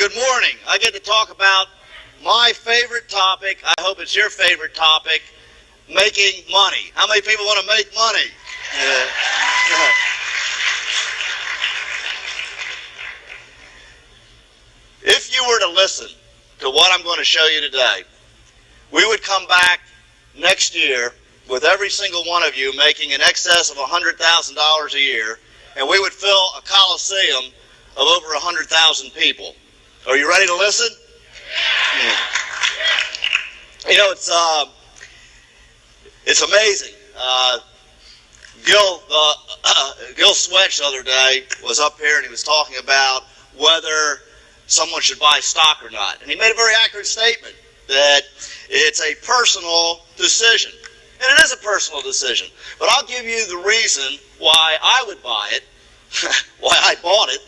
Good morning. I get to talk about my favorite topic. I hope it's your favorite topic, making money. How many people want to make money? If you were to listen to what I'm going to show you today, we would come back next year with every single one of you making in excess of $100,000 a year, and we would fill a coliseum of over 100,000 people. Are you ready to listen? Yeah. You know, it's amazing. Gil Swetch the other day was up here and he was talking about whether someone should buy stock or not. And he made a very accurate statement that it's a personal decision. And it is a personal decision. But I'll give you the reason why I would buy it, why I bought it,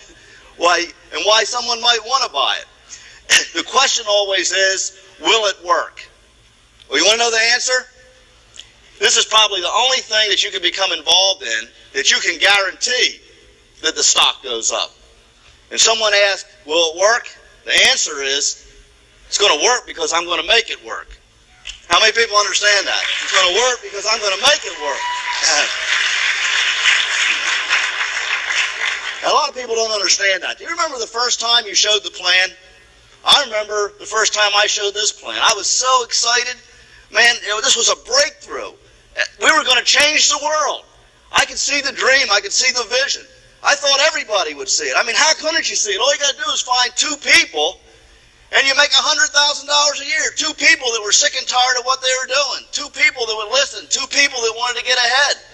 and why someone might want to buy it. The question always is, will it work? Well, you want to know the answer? This is probably the only thing that you can become involved in that you can guarantee that the stock goes up. And someone asks, will it work? The answer is, it's going to work because I'm going to make it work. How many people understand that? It's going to work because I'm going to make it work. A lot of people don't understand that. Do you remember the first time you showed the plan? I remember the first time I showed this plan. I was so excited. Man, this was a breakthrough. We were going to change the world. I could see the dream. I could see the vision. I thought everybody would see it. I mean, how couldn't you see it? All you got to do is find two people, and you make $100,000 a year. Two people that were sick and tired of what they were doing. Two people that would listen. Two people that wanted to get ahead.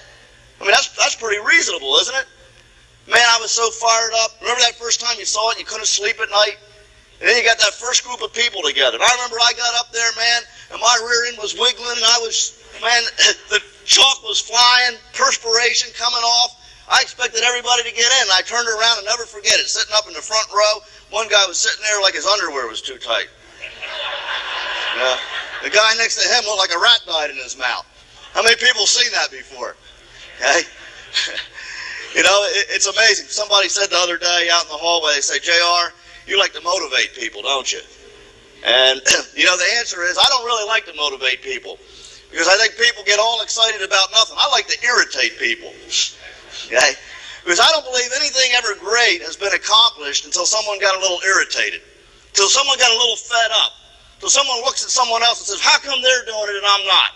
I mean, that's pretty reasonable, isn't it? Man, I was so fired up. Remember that first time you saw it and you couldn't sleep at night? And then you got that first group of people together. And I remember I got up there, man, and my rear end was wiggling, and I was, man, the chalk was flying, perspiration coming off. I expected everybody to get in. I turned around and never forget it. Sitting up in the front row, one guy was sitting there like his underwear was too tight. The guy next to him looked like a rat died in his mouth. How many people have seen that before? Okay? You know, it's amazing. Somebody said the other day out in the hallway, they say, JR, you like to motivate people, don't you? And, you know, the answer is I don't really like to motivate people because I think people get all excited about nothing. I like to irritate people. Okay? Because I don't believe anything ever great has been accomplished until someone got a little irritated, until someone got a little fed up, until someone looks at someone else and says, how come they're doing it and I'm not?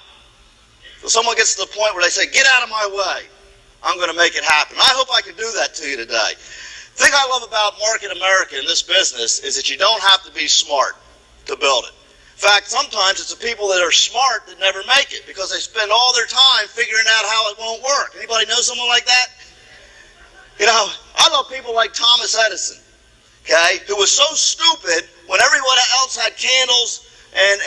Until someone gets to the point where they say, get out of my way. I'm going to make it happen. I hope I can do that to you today. The thing I love about Market America in this business is that you don't have to be smart to build it. In fact, sometimes it's the people that are smart that never make it because they spend all their time figuring out how it won't work. Anybody know someone like that? You know, I love people like Thomas Edison, okay, who was so stupid when everyone else had candles and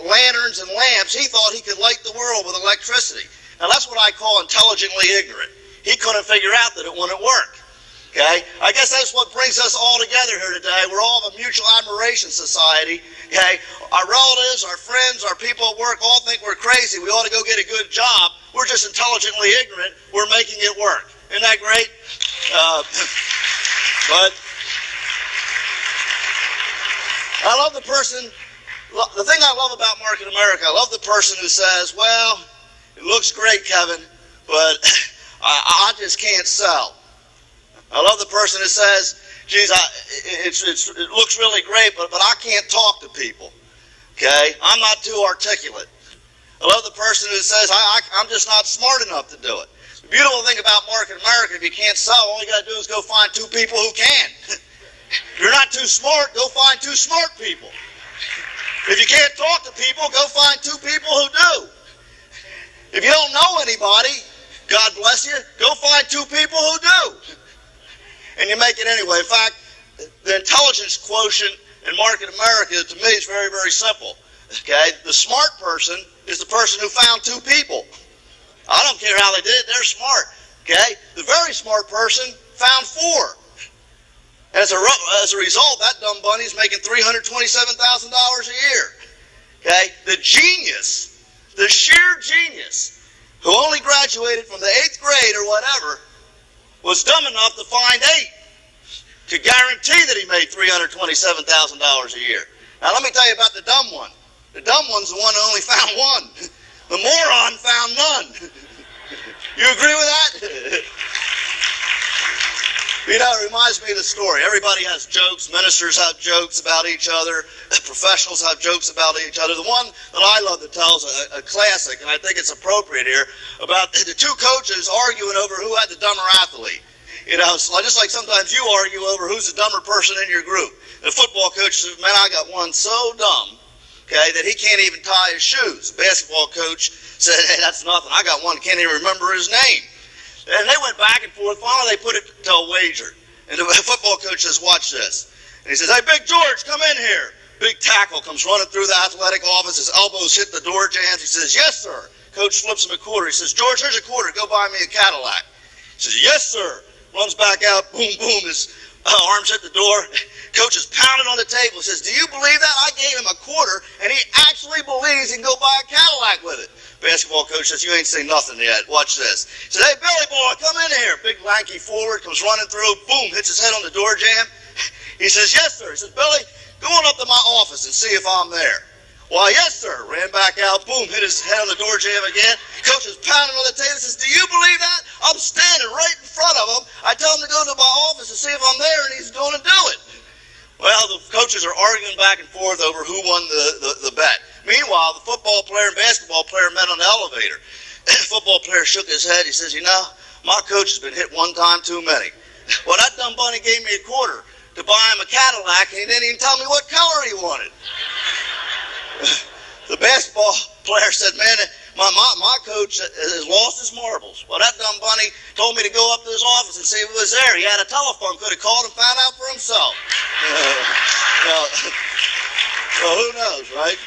lanterns and lamps, he thought he could light the world with electricity. Now, that's what I call intelligently ignorant. He couldn't figure out that it wouldn't work. Okay? I guess that's what brings us all together here today. We're all of a mutual admiration society. Okay? Our relatives, our friends, our people at work all think we're crazy. We ought to go get a good job. We're just intelligently ignorant. We're making it work. Isn't that great? But I love the person. The thing I love about Market America, I love the person who says, well, it looks great, Kevin, but I just can't sell. I love the person who says, geez, it looks really great, but I can't talk to people. Okay? I'm not too articulate. I love the person who says, I'm just not smart enough to do it. The beautiful thing about Market America, if you can't sell, all you got to do is go find two people who can. If you're not too smart, go find two smart people. If you can't talk to people, go find two people who do. If you don't know anybody, God bless you, go find two people who do. And you make it anyway. In fact, the intelligence quotient in Market America, to me, is very, very simple. Okay? The smart person is the person who found two people. I don't care how they did it, they're smart. Okay? The very smart person found four. And as a result, that dumb bunny's making $327,000 a year. Okay? The genius, the sheer genius, who only graduated from the 8th grade or whatever, was dumb enough to find 8. to guarantee that he made $327,000 a year. Now let me tell you about the dumb one. The dumb one's the one who only found one. The moron found none. You agree with that? You know, it reminds me of the story. Everybody has jokes. Ministers have jokes about each other. Professionals have jokes about each other. The one that I love to tell is a classic, and I think it's appropriate here, about the two coaches arguing over who had the dumber athlete. You know, so just like sometimes you argue over who's the dumber person in your group. The football coach says, man, I got one so dumb, okay, that he can't even tie his shoes. The basketball coach said, hey, that's nothing. I got one, can't even remember his name. And they went back and forth. Finally, they put it to a wager. And the football coach says, watch this. And he says, hey, Big George, come in here. Big tackle comes running through the athletic office. His elbows hit the door jams. He says, yes, sir. Coach flips him a quarter. He says, George, here's a quarter. Go buy me a Cadillac. He says, yes, sir. Runs back out. Boom, boom. His arms hit the door. Coach is pounding on the table. He says, do you believe that? I gave him a quarter, and he actually believes he can go buy a Cadillac with it. Basketball coach says, you ain't seen nothing yet. Watch this. He said, hey, Billy boy, come in here. Big lanky forward comes running through. Boom, hits his head on the door jamb. He says, yes, sir. He says, Billy, go on up to my office and see if I'm there. Why, yes, sir. Ran back out. Boom, hit his head on the door jamb again. Coach is pounding on the table. Says, do you believe that? I'm standing right in front of him. I tell him to go to my office and see if I'm there, and he's going to do it. Well, the coaches are arguing back and forth over who won the bet. Meanwhile, the football player and basketball player met on the elevator. The football player shook his head. He says, you know, my coach has been hit one time too many. Well, that dumb bunny gave me a quarter to buy him a Cadillac, and he didn't even tell me what color he wanted. The basketball player said, man, my coach has lost his marbles. Well, that dumb bunny told me to go up to his office and see if it was there. He had a telephone, could have called and found out for himself. Well, who knows, right?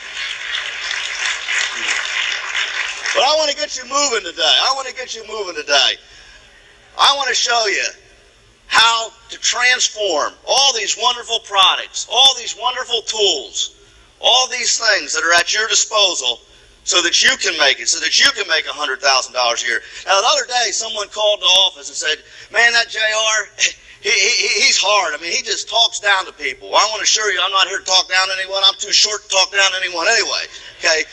But I want to get you moving today. I want to show you how to transform all these wonderful products, all these wonderful tools, all these things that are at your disposal so that you can make it, so that you can make $100,000 a year. Now, the other day, someone called the office and said, man, that JR, he's hard. I mean, he just talks down to people. Well, I want to assure you, I'm not here to talk down to anyone. I'm too short to talk down to anyone anyway. Okay?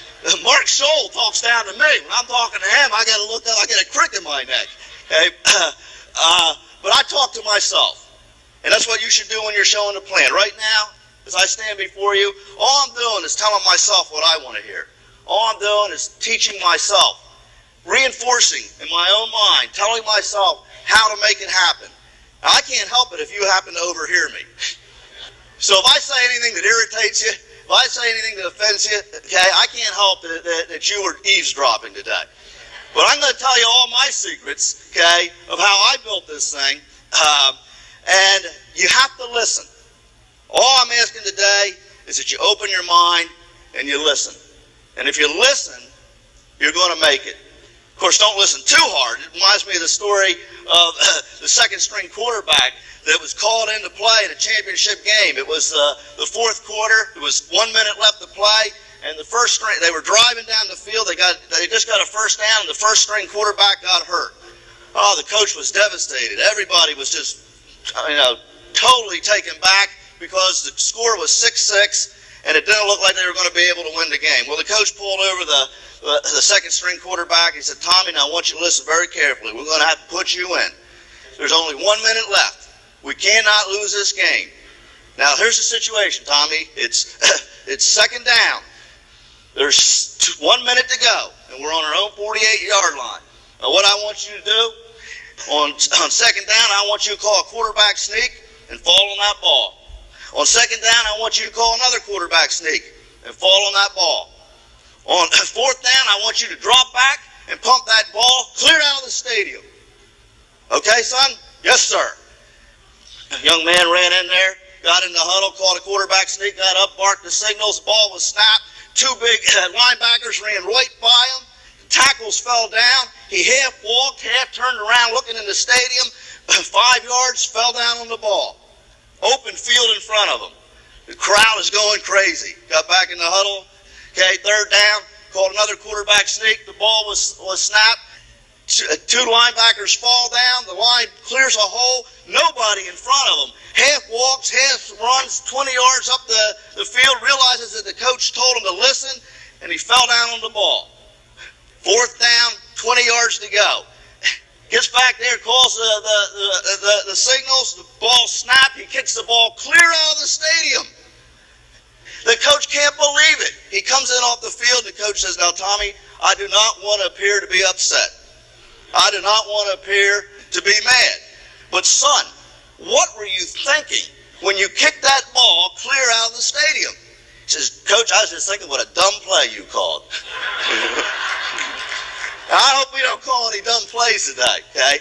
Mark Scholl talks down to me. When I'm talking to him, I got to look up, I get a crick in my neck. Okay? But I talk to myself. And that's what you should do when you're showing a plan. Right now, as I stand before you, all I'm doing is telling myself what I want to hear. All I'm doing is teaching myself, reinforcing in my own mind, telling myself how to make it happen. Now, I can't help it if you happen to overhear me. So if I say anything that irritates you, if I say anything that offends you, okay, I can't help that you were eavesdropping today. But I'm going to tell you all my secrets, okay, of how I built this thing, and you have to listen. All I'm asking today is that you open your mind and you listen. And if you listen, you're going to make it. Of course, don't listen too hard. It reminds me of the story of the second-string quarterback that was called into play in a championship game. It was the fourth quarter. There was 1 minute left to play, and the first string, they were driving down the field. They just got a first down, and the first-string quarterback got hurt. Oh, the coach was devastated. Everybody was just, totally taken back because the score was 6-6, and it didn't look like they were going to be able to win the game. Well, the coach pulled over the second-string quarterback. He said, Tommy, now I want you to listen very carefully. We're going to have to put you in. There's only 1 minute left. We cannot lose this game. Now, here's the situation, Tommy. It's second down. There's 1 minute to go, and we're on our own 48-yard line. Now, what I want you to do, on second down, I want you to call a quarterback sneak and fall on that ball. On second down, I want you to call another quarterback sneak and fall on that ball. On fourth down, I want you to drop back and pump that ball clear out of the stadium. Okay, son? Yes, sir. A young man ran in there, got in the huddle, called a quarterback sneak, got up, barked the signals, the ball was snapped. Two big linebackers ran right by him. Tackles fell down. He half walked, half turned around looking in the stadium. 5 yards, fell down on the ball. Open field in front of him. The crowd is going crazy. Got back in the huddle. Okay, third down. Called another quarterback sneak. The ball was snapped. Two linebackers fall down. The line clears a hole. Nobody in front of them. Half walks, half runs 20 yards up the field, realizes that the coach told him to listen, and he fell down on the ball. Fourth down, 20 yards to go. Gets back there, calls the signals, the ball snapped, he kicks the ball clear out of the stadium. The coach can't believe it. He comes in off the field, the coach says, "Now, Tommy, I do not want to appear to be upset. I do not want to appear to be mad. But son, what were you thinking when you kicked that ball clear out of the stadium?" He says, "Coach, I was just thinking what a dumb play you called." I hope we don't call any dumb plays today, okay?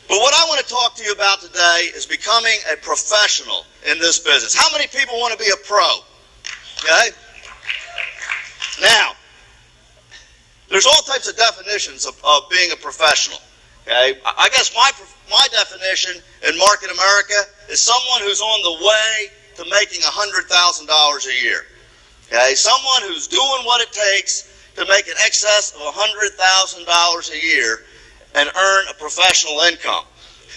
But what I want to talk to you about today is becoming a professional in this business. How many people want to be a pro? Okay? Now, there's all types of definitions of being a professional. Okay? I guess my definition in Market America is someone who's on the way to making $100,000 a year. Okay? Someone who's doing what it takes to make an excess of $100,000 a year and earn a professional income.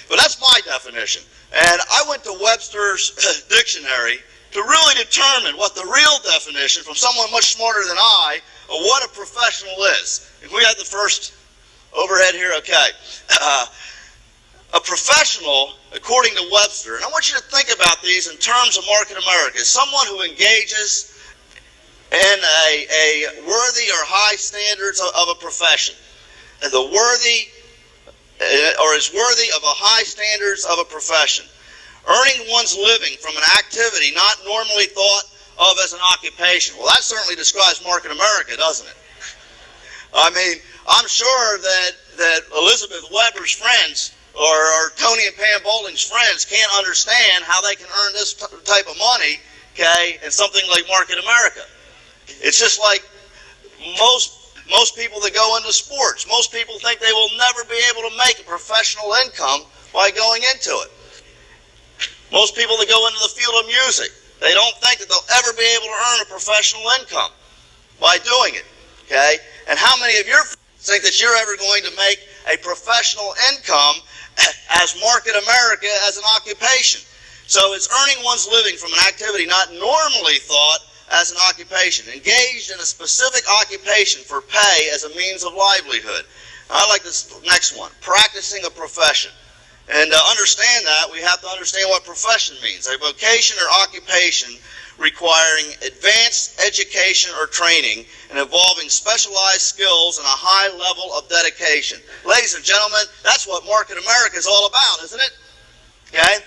But that's my definition. And I went to Webster's dictionary to really determine what the real definition from someone much smarter than I of what a professional is. If we had the first overhead here, okay. A professional, according to Webster, and I want you to think about these in terms of Market America, is someone who engages in a worthy or high standards of a profession. The worthy or is worthy of a high standards of a profession. Earning one's living from an activity not normally thought of as an occupation. Well, that certainly describes Market America, doesn't it? I mean, I'm sure that Elizabeth Weber's friends or Tony and Pam Bowling's friends can't understand how they can earn this type of money, okay, in something like Market America. It's just like most people that go into sports. Most people think they will never be able to make a professional income by going into it. Most people that go into the field of music, they don't think that they'll ever be able to earn a professional income by doing it. Okay? And how many of your friends think that you're ever going to make a professional income as Market America as an occupation? So it's earning one's living from an activity not normally thought as an occupation, engaged in a specific occupation for pay as a means of livelihood. I like this next one, practicing a profession. And to understand that, we have to understand what profession means. A vocation or occupation requiring advanced education or training and involving specialized skills and a high level of dedication. Ladies and gentlemen, that's what Market America is all about, isn't it? Okay?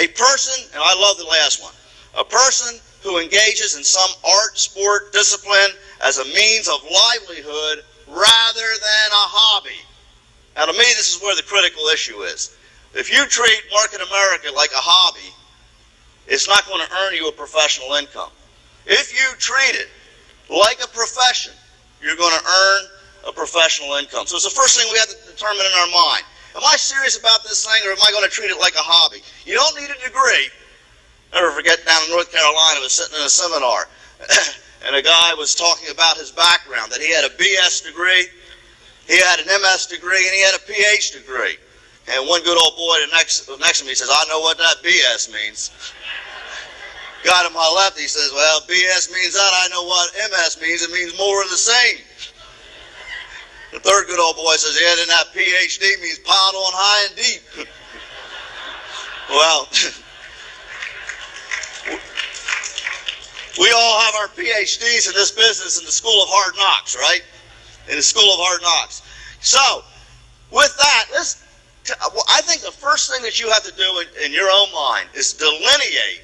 A person, and I love the last one, a person who engages in some art, sport, discipline as a means of livelihood rather than a hobby. Now, to me, this is where the critical issue is. If you treat Market America like a hobby, it's not going to earn you a professional income. If you treat it like a profession, you're going to earn a professional income. So it's the first thing we have to determine in our mind. Am I serious about this thing, or am I going to treat it like a hobby? You don't need a degree. Never forget, down in North Carolina, I was sitting in a seminar, and a guy was talking about his background, that he had a BS degree, he had an MS degree, and he had a PH degree. And one good old boy next to me says, "I know what that BS means." Guy to my left, he says, "Well, BS means that. I know what MS means. It means more of the same." The third good old boy says, "Yeah, then that PhD means piled on high and deep." Well, we all have our PhDs in this business in the School of Hard Knocks, right? In the School of Hard Knocks. So, with that, I think the first thing that you have to do in your own mind is delineate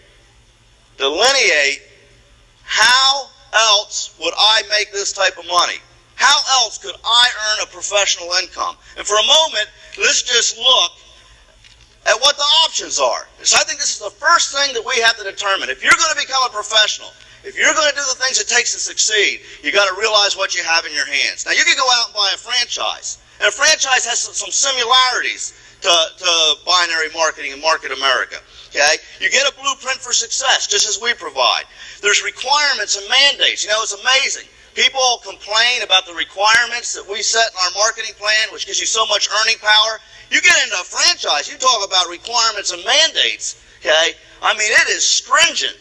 how else would I make this type of money? How else could I earn a professional income? And for a moment, let's just look at what the options are. So I think this is the first thing that we have to determine. If you're going to become a professional, if you're going to do the things it takes to succeed, you got to realize what you have in your hands. Now, you can go out and buy a franchise. And a franchise has some similarities to binary marketing and Market America. Okay? You get a blueprint for success, just as we provide. There's requirements and mandates. You know, it's amazing. People complain about the requirements that we set in our marketing plan, which gives you so much earning power. You get into a franchise, you talk about requirements and mandates, okay? I mean, it is stringent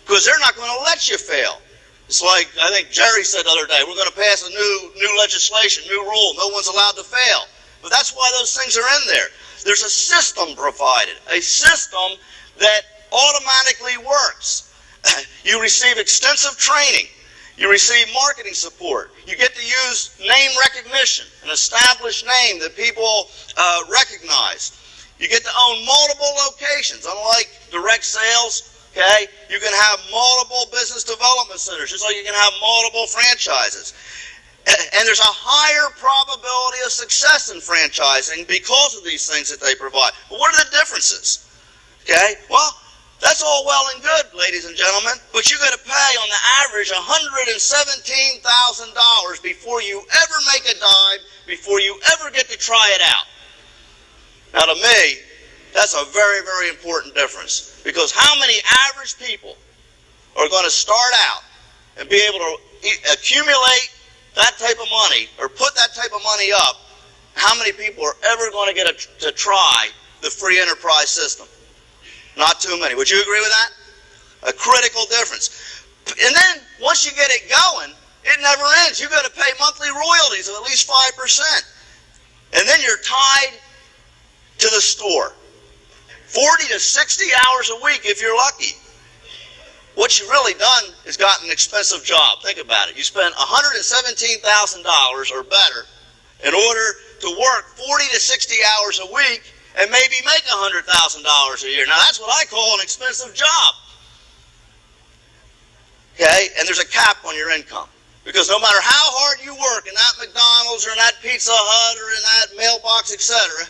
because they're not going to let you fail. It's like, I think Jerry said the other day, we're going to pass a new legislation, new rule. No one's allowed to fail. But that's why those things are in there. There's a system provided, a system that automatically works. You receive extensive training. You receive marketing support. You get to use name recognition, an established name that people recognize. You get to own multiple locations. Unlike direct sales, okay, you can have multiple business development centers, just like you can have multiple franchises. And there's a higher probability of success in franchising because of these things that they provide. But what are the differences? Okay, well, that's all well and good, ladies and gentlemen, but you're going to pay on the average $117,000 before you ever make a dime, before you ever get to try it out. Now, to me, that's a very, very important difference, because how many average people are going to start out and be able to accumulate that type of money or put that type of money up? How many people are ever going to get to try the free enterprise system? Not too many. Would you agree with that? A critical difference. And then, once you get it going, it never ends. You've got to pay monthly royalties of at least 5%. And then you're tied to the store. 40 to 60 hours a week if you're lucky. What you've really done is gotten an expensive job. Think about it. You spend $117,000 or better in order to work 40 to 60 hours a week and maybe make $100,000 a year. Now, that's what I call an expensive job. Okay? And there's a cap on your income. Because no matter how hard you work in that McDonald's or in that Pizza Hut or in that mailbox, etc.,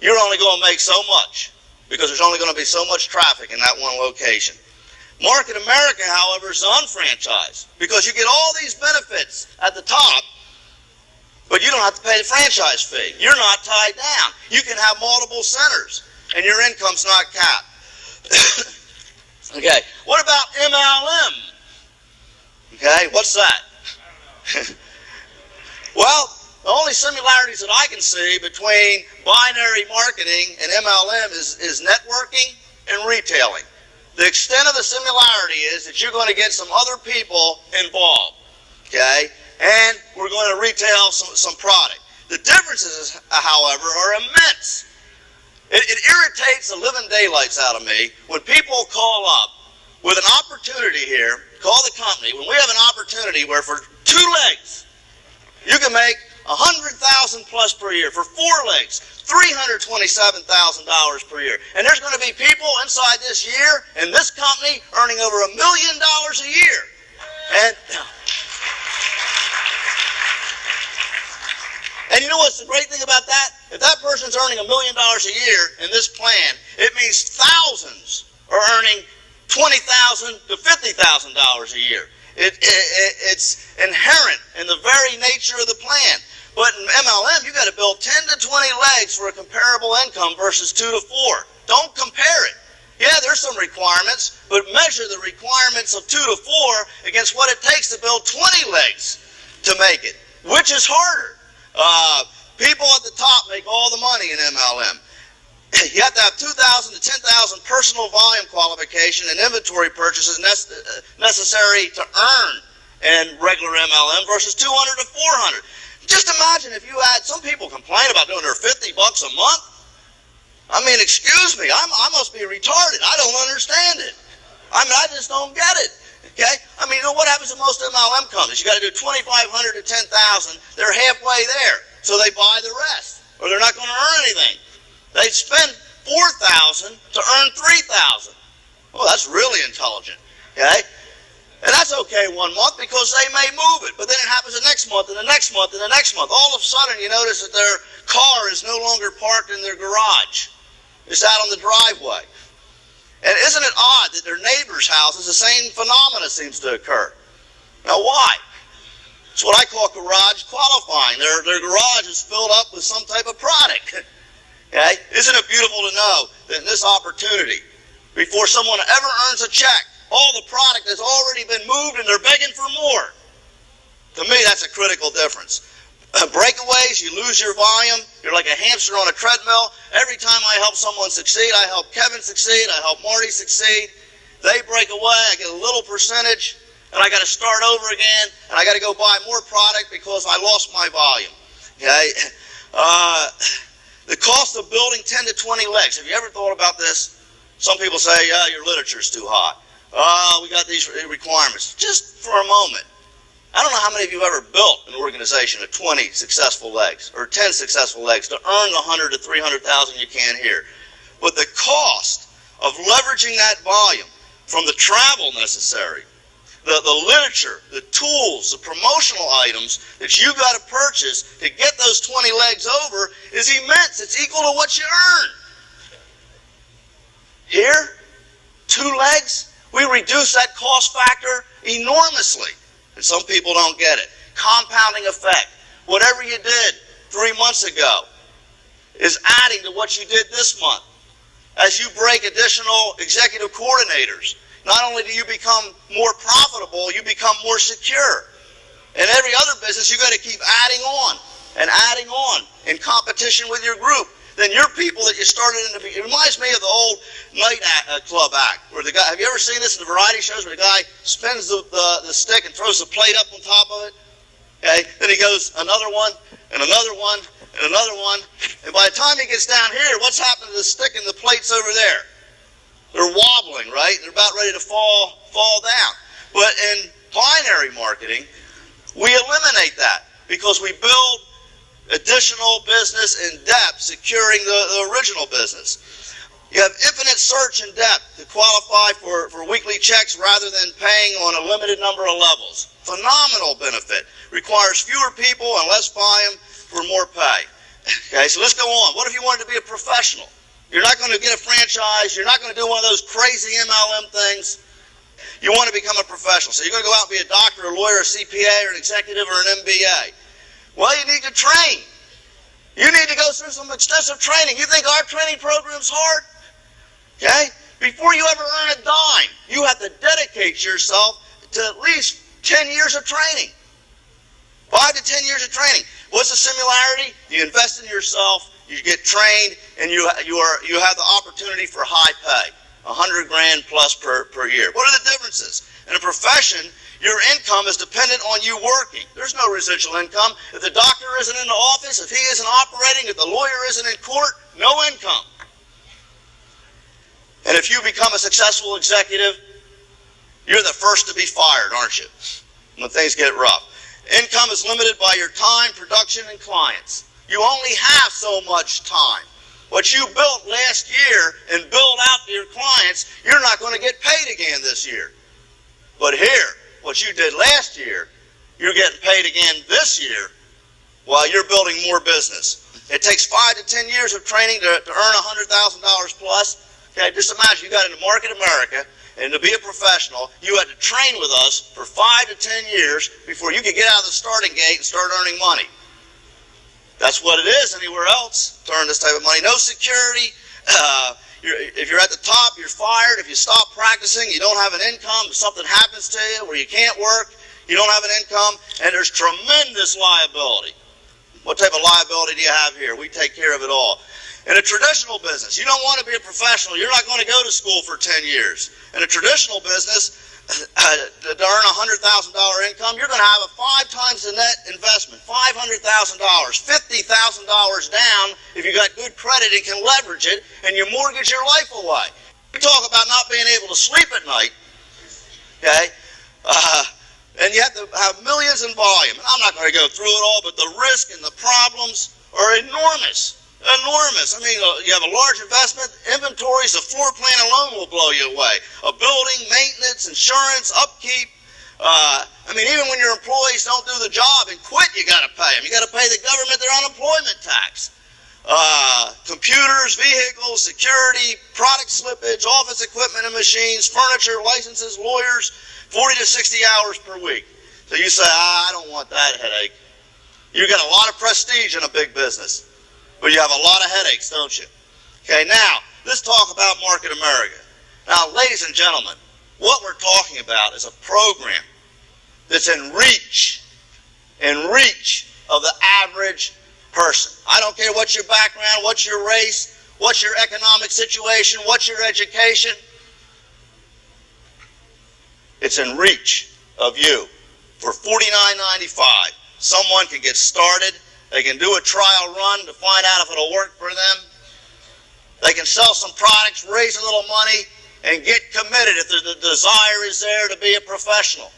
you're only going to make so much, because there's only going to be so much traffic in that one location. Market America, however, is unfranchised, because you get all these benefits at the top, but you don't have to pay the franchise fee. You're not tied down. You can have multiple centers, and your income's not capped. Okay, what about MLM? Okay, what's that? Well, the only similarities that I can see between binary marketing and MLM is networking and retailing. The extent of the similarity is that you're going to get some other people involved, okay? And we're going to retail some product. The differences, however, are immense. It irritates the living daylights out of me when people call up with an opportunity here, call the company, when we have an opportunity where for 2 legs, you can make $100,000 plus per year. For 4 legs, $327,000 per year. And there's going to be people inside this year in this company earning over $1 million a year. And you know what's the great thing about that? If that person's earning $1 million a year in this plan, it means thousands are earning $20,000 to $50,000 a year. It's inherent in the very nature of the plan. But in MLM, you got to build 10 to 20 legs for a comparable income versus 2 to 4. Don't compare it. Yeah, there's some requirements, but measure the requirements of 2 to 4 against what it takes to build 20 legs to make it. Which is harder? People at the top make all the money in MLM. You have to have 2,000 to 10,000 personal volume qualification and inventory purchases necessary to earn in regular MLM versus 200 to 400. Just imagine if you had, some people complain about doing their $50 a month. I mean, excuse me, I must be retarded. I don't understand it. I mean, I just don't get it. Okay? I mean, you know what happens to most MLM companies? You got to do 2,500 to 10,000. They're halfway there, so they buy the rest, or they're not going to earn anything. They spend $4,000 to earn $3,000. Well, that's really intelligent. Okay? And that's okay 1 month because they may move it, but then it happens the next month and the next month and the next month. All of a sudden, you notice that their car is no longer parked in their garage. It's out on the driveway. And isn't it odd that their neighbor's house is the same phenomena seems to occur? Now, why? It's what I call garage qualifying. Their garage is filled up with some type of product. Okay? Isn't it beautiful to know that in this opportunity, before someone ever earns a check, all the product has already been moved and they're begging for more. To me, that's a critical difference. Breakaways, you lose your volume. You're like a hamster on a treadmill. Every time I help someone succeed, I help Kevin succeed, I help Marty succeed. They break away, I get a little percentage, and I got to start over again, and I got to go buy more product because I lost my volume. Okay? The cost of building 10 to 20 legs. Have you ever thought about this? Some people say, yeah, your literature's too hot. We got these requirements. Just for a moment. I don't know how many of you have ever built an organization of 20 successful legs or 10 successful legs to earn the 100 to 300,000 you can here. But the cost of leveraging that volume from the travel necessary, the literature, the tools, the promotional items that you got to purchase to get those 20 legs over is immense. It's equal to what you earn. Here, 2 legs, we reduce that cost factor enormously. And some people don't get it. Compounding effect. Whatever you did 3 months ago is adding to what you did this month. As you break additional executive coordinators, not only do you become more profitable, you become more secure. In every other business, you got to keep adding on and adding on in competition with your group. Then your people that you started in it reminds me of the old night club act, where the guy, have you ever seen this in the variety shows where the guy spins the stick and throws the plate up on top of it? Okay, then he goes another one, and another one, and another one, and by the time he gets down here, what's happened to the stick and the plates over there? They're wobbling, right? They're about ready to fall down. But in binary marketing, we eliminate that because we build additional business in depth, securing the original business. You have infinite search in depth to qualify for weekly checks rather than paying on a limited number of levels. Phenomenal benefit. Requires fewer people and less volume for more pay. Okay, so let's go on. What if you wanted to be a professional? You're not going to get a franchise. You're not going to do one of those crazy MLM things. You want to become a professional. So you're going to go out and be a doctor, a lawyer, a CPA, or an executive, or an MBA. Well, you need to train. You need to go through some extensive training. You think our training program's hard? Okay? Before you ever earn a dime, you have to dedicate yourself to at least 10 years of training. 5 to 10 years of training. What's the similarity? You invest in yourself, you get trained, and you have the opportunity for high pay. $100 grand plus per year. What are the differences? In a profession, your income is dependent on you working. There's no residual income. If the doctor isn't in the office, if he isn't operating, if the lawyer isn't in court, no income. And if you become a successful executive, you're the first to be fired, aren't you? When things get rough. Income is limited by your time, production, and clients. You only have so much time. What you built last year and build out to your clients, you're not going to get paid again this year. But here, what you did last year, you're getting paid again this year while you're building more business. It takes 5 to 10 years of training to earn $100,000 plus. Okay, just imagine you got into Market America, and to be a professional, you had to train with us for 5 to 10 years before you could get out of the starting gate and start earning money. That's what it is anywhere else to earn this type of money. No security. If you're at the top, you're fired. If you stop practicing, you don't have an income. If something happens to you where you can't work, you don't have an income, and there's tremendous liability. What type of liability do you have here? We take care of it all. In a traditional business, you don't want to be a professional. You're not going to go to school for 10 years. In a traditional business, to earn a $100,000 income, you're going to have a 5 times the net investment, $500,000, $50,000 down if you got good credit and can leverage it, and you mortgage your life away. We talk about not being able to sleep at night, okay? And you have to have millions in volume. And I'm not going to go through it all, but the risk and the problems are enormous. Enormous. I mean, you have a large investment, inventories, the floor plan alone will blow you away. A building, maintenance, insurance, upkeep. I mean, even when your employees don't do the job and quit, you got to pay them. You got to pay the government their unemployment tax. Computers, vehicles, security, product slippage, office equipment and machines, furniture, licenses, lawyers, 40 to 60 hours per week. So you say, I don't want that headache. You got a lot of prestige in a big business. But you have a lot of headaches, don't you? Okay, now, let's talk about Market America. Now, ladies and gentlemen, What we're talking about is a program that's in reach of the average person. I don't care what's your background, what's your race, what's your economic situation, what's your education. It's in reach of you. For $49.95, someone can get started. They can do a trial run to find out if it'll work for them. They can sell some products, raise a little money, and get committed if the desire is there to be a professional.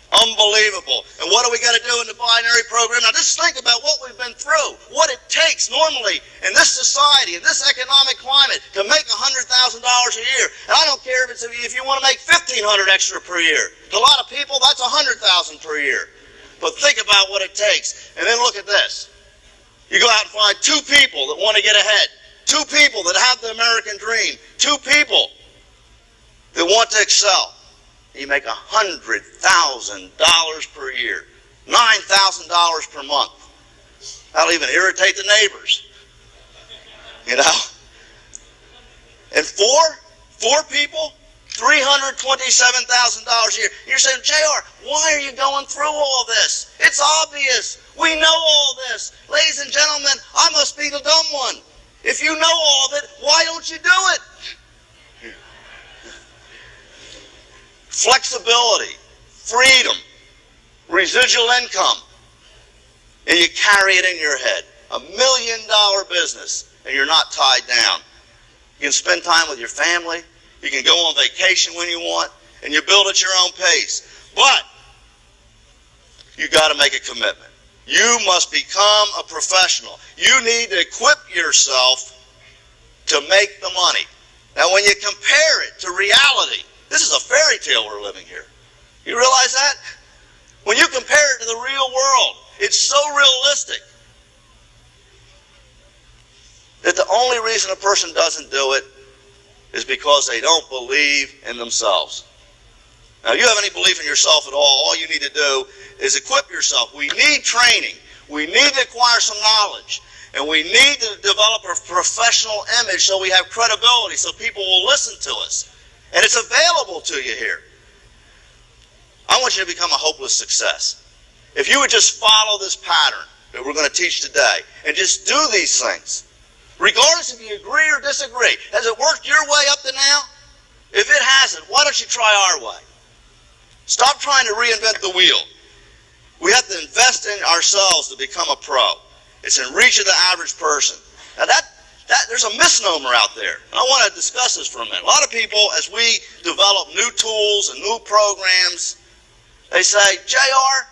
Unbelievable. And what do we got to do in the binary program? Now just think about what we've been through, what it takes normally in this society, in this economic climate, to make $100,000 a year. And I don't care if you want to make $1,500 extra per year. To a lot of people, that's $100,000 per year. But think about what it takes. And then look at this. You go out and find two people that want to get ahead. Two people that have the American dream. Two people that want to excel. You make $100,000 per year. $9,000 per month. That'll even irritate the neighbors. You know? And four people, $327,000 a year. You're saying, JR, why are you going through all this? It's obvious. We know all this. Ladies and gentlemen, I must be the dumb one. If you know all of it, why don't you do it? Flexibility, freedom, residual income, and you carry it in your head. $1 million business, and you're not tied down. You can spend time with your family. You can go on vacation when you want, and you build at your own pace. But you got to make a commitment. You must become a professional. You need to equip yourself to make the money. Now, when you compare it to reality, this is a fairy tale we're living here. You realize that? When you compare it to the real world, it's so realistic that the only reason a person doesn't do it is because they don't believe in themselves. Now, if you have any belief in yourself at all you need to do is equip yourself. We need training. We need to acquire some knowledge. And we need to develop a professional image so we have credibility, so people will listen to us. And it's available to you here. I want you to become a hopeless success. If you would just follow this pattern that we're going to teach today and just do these things, regardless if you agree or disagree. Has it worked your way up to now? If it hasn't, why don't you try our way? Stop trying to reinvent the wheel. We have to invest in ourselves to become a pro. It's in reach of the average person. Now there's a misnomer out there. And I want to discuss this for a minute. A lot of people, as we develop new tools and new programs, they say, JR,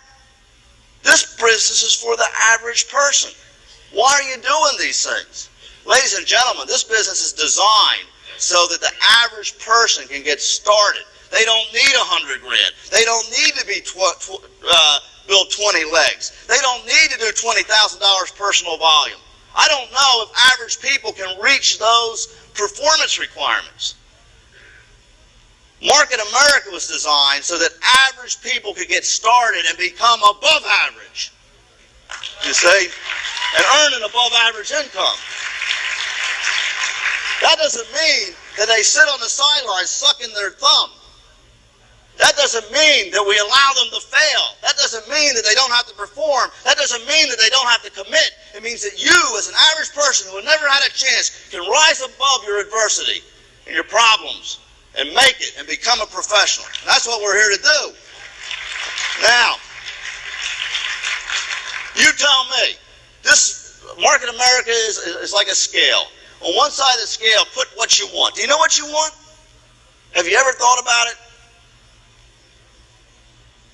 this business is for the average person. Why are you doing these things? Ladies and gentlemen, this business is designed so that the average person can get started. They don't need $100 grand. They don't need to build 20 legs. They don't need to do $20,000 personal volume. I don't know if average people can reach those performance requirements. Market America was designed so that average people could get started and become above average, you see, and earn an above average income. That doesn't mean that they sit on the sidelines sucking their thumb. That doesn't mean that we allow them to fail. That doesn't mean that they don't have to perform. That doesn't mean that they don't have to commit. It means that you, as an average person who has never had a chance, can rise above your adversity and your problems and make it and become a professional. And that's what we're here to do. Now, you tell me, this Market America is like a scale. On one side of the scale, put what you want. Do you know what you want? Have you ever thought about it?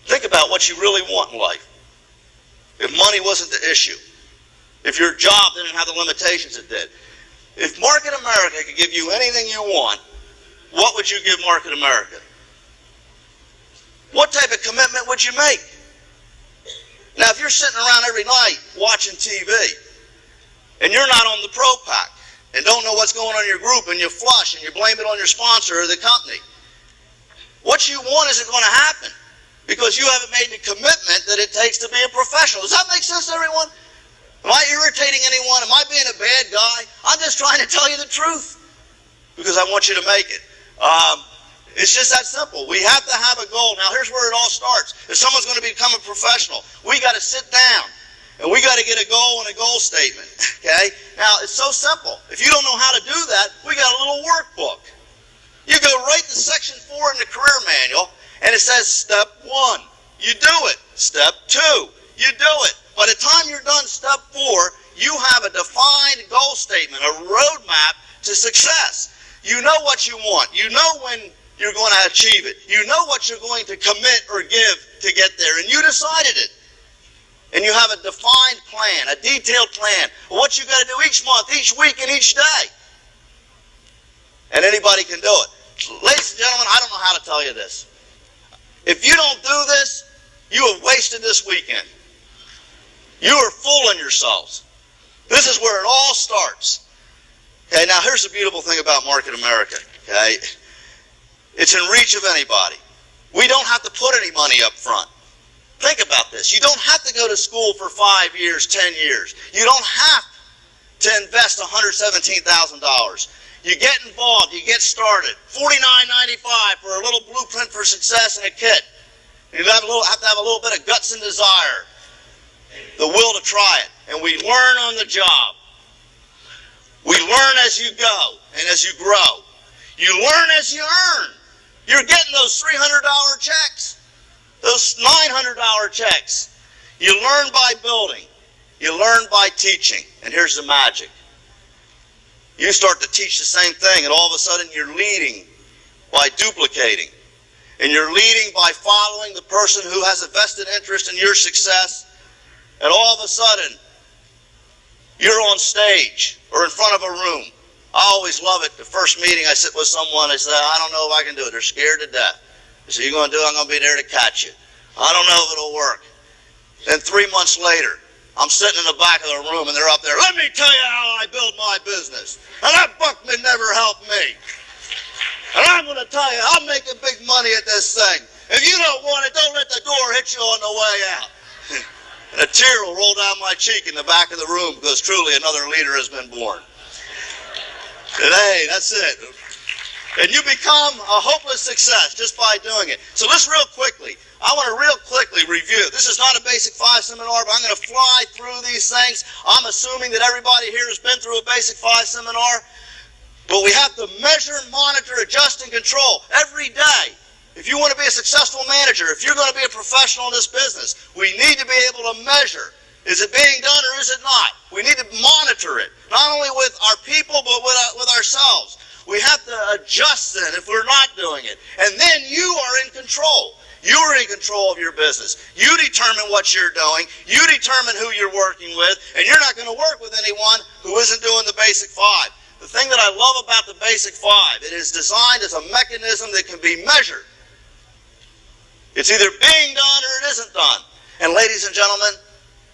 Think about what you really want in life. If money wasn't the issue, if your job didn't have the limitations it did, if Market America could give you anything you want, what would you give Market America? What type of commitment would you make? Now, if you're sitting around every night watching TV and you're not on the Pro Pack and don't know what's going on in your group and you flush and you blame it on your sponsor or the company, what you want isn't going to happen because you haven't made the commitment that it takes to be a professional. Does that make sense to everyone? Am I irritating anyone? Am I being a bad guy? I'm just trying to tell you the truth because I want you to make it. It's just that simple. We have to have a goal. Now, here's where it all starts. If someone's going to become a professional, we got to sit down and we got to get a goal and a goal statement. Okay? Now, it's so simple. If you don't know how to do that, we got a little workbook. You go right to section 4 in the career manual, and it says step 1. You do it. Step 2. You do it. By the time you're done step 4, you have a defined goal statement, a roadmap to success. You know what you want. You know when you're going to achieve it. You know what you're going to commit or give to get there, and you decided it. And you have a defined plan, a detailed plan of what you got to do each month, each week, and each day. And anybody can do it. Ladies and gentlemen, I don't know how to tell you this. If you don't do this, you have wasted this weekend. You are fooling yourselves. This is where it all starts. Okay, now here's the beautiful thing about Market America. Okay, it's in reach of anybody. We don't have to put any money up front. Think about this. You don't have to go to school for 5 years, 10 years. You don't have to invest $117,000. You get involved. You get started. $49.95 for a little blueprint for success and a kit. You have to have a little bit of guts and desire, the will to try it. And we learn on the job. We learn as you go and as you grow. You learn as you earn. You're getting those $300 checks, those $900 checks. You learn by building. You learn by teaching. And here's the magic. You start to teach the same thing, and all of a sudden you're leading by duplicating. And you're leading by following the person who has a vested interest in your success. And all of a sudden, you're on stage or in front of a room. I always love it. The first meeting I sit with someone, I say, I don't know if I can do it. They're scared to death. I say, you're going to do it? I'm going to be there to catch you. I don't know if it'll work. Then 3 months later, I'm sitting in the back of the room and they're up there. Let me tell you how I build my business. And that Buckman never helped me. And I'm going to tell you, I'm making big money at this thing. If you don't want it, don't let the door hit you on the way out. And a tear will roll down my cheek in the back of the room because truly another leader has been born. And hey, that's it. And you become a hopeless success just by doing it. So let's real quickly, I want to real quickly review. This is not a Basic 5 seminar, but I'm going to fly through these things. I'm assuming that everybody here has been through a Basic 5 seminar. But we have to measure, monitor, adjust, and control every day. If you want to be a successful manager, if you're going to be a professional in this business, we need to be able to measure. Is it being done or is it not? We need to monitor it, not only with our people, but with ourselves. We have to adjust then if we're not doing it. And then you are in control. You are in control of your business. You determine what you're doing. You determine who you're working with. And you're not going to work with anyone who isn't doing the Basic 5. The thing that I love about the Basic 5, it is designed as a mechanism that can be measured. It's either being done or it isn't done. And ladies and gentlemen,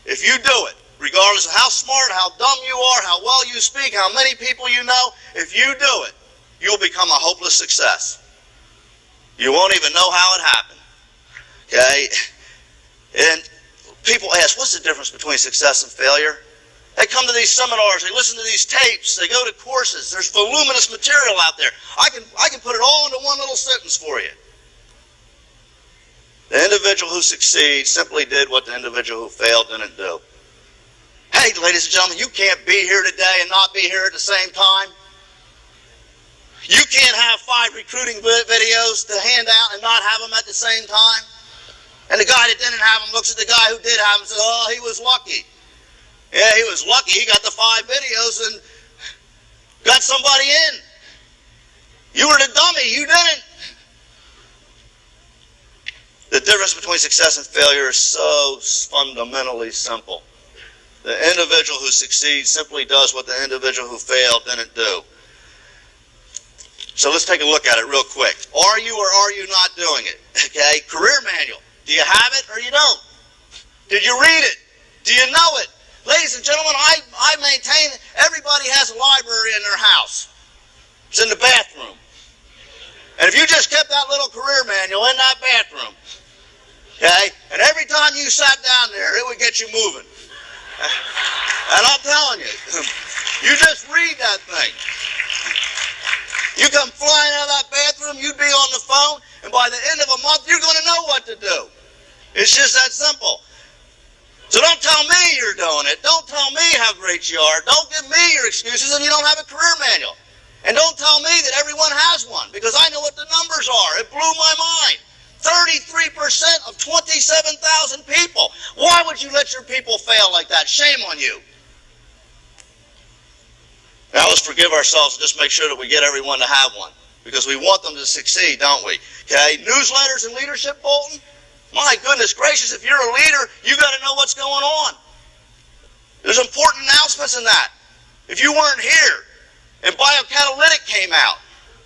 if you do it, regardless of how smart, how dumb you are, how well you speak, how many people you know, if you do it, you'll become a hopeless success. You won't even know how it happened. Okay? And people ask, what's the difference between success and failure? They come to these seminars, they listen to these tapes, they go to courses. There's voluminous material out there. I can put it all into one little sentence for you. The individual who succeeds simply did what the individual who failed didn't do. Hey, ladies and gentlemen, you can't be here today and not be here at the same time. You can't have 5 recruiting videos to hand out and not have them at the same time. And the guy that didn't have them looks at the guy who did have them and says, oh, he was lucky. Yeah, he was lucky. He got the 5 videos and got somebody in. You were the dummy. You didn't. The difference between success and failure is so fundamentally simple. The individual who succeeds simply does what the individual who failed didn't do. So let's take a look at it real quick. Are you or are you not doing it? Okay, career manual. Do you have it or you don't? Did you read it? Do you know it? Ladies and gentlemen, I maintain everybody has a library in their house. It's in the bathroom. And if you just kept that little career manual in that bathroom, okay, and every time you sat down there, it would get you moving. And I'm telling you, you just read that thing. You come flying out of that bathroom, you'd be on the phone by the end of a month, you're going to know what to do. It's just that simple. So don't tell me you're doing it. Don't tell me how great you are. Don't give me your excuses and you don't have a career manual. And don't tell me that everyone has one, because I know what the numbers are. It blew my mind. 33% of 27,000 people. Why would you let your people fail like that? Shame on you. Now let's forgive ourselves and just make sure that we get everyone to have one, because we want them to succeed, don't we? Okay, newsletters and leadership bulletin. My goodness gracious, if you're a leader, you got to know what's going on. There's important announcements in that. If you weren't here and Biocatalytic came out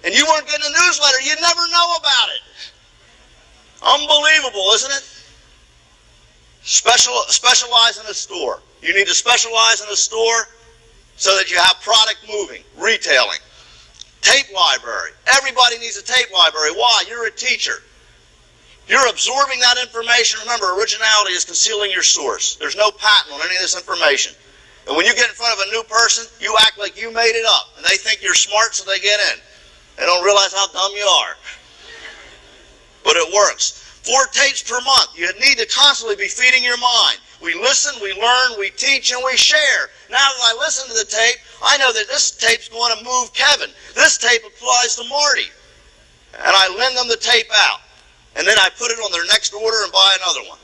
and you weren't getting a newsletter, you'd never know about it. Unbelievable, isn't it? Specialize in a store. You need to specialize in a store so that you have product moving, retailing. Tape library. Everybody needs a tape library. Why? You're a teacher. You're absorbing that information. Remember, originality is concealing your source. There's no patent on any of this information. And when you get in front of a new person, you act like you made it up. And they think you're smart, so they get in. They don't realize how dumb you are. But it works. 4 tapes per month. You need to constantly be feeding your mind. We listen, we learn, we teach, and we share. Now that I listen to the tape, I know that this tape's going to move Kevin. This tape applies to Marty. And I lend them the tape out. And then I put it on their next order and buy another one.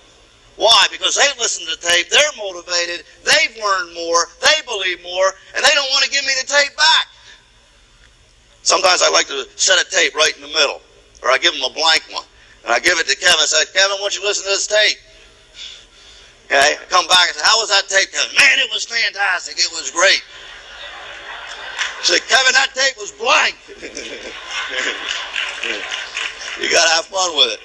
Why? Because they listen to the tape, they're motivated, they've learned more, they believe more, and they don't want to give me the tape back. Sometimes I like to set a tape right in the middle, or I give them a blank one. And I give it to Kevin. I say, Kevin, why don't you listen to this tape? Okay, I come back and say, how was that tape, Kevin? Man, it was fantastic. It was great. I say, Kevin, that tape was blank. You got to have fun with it.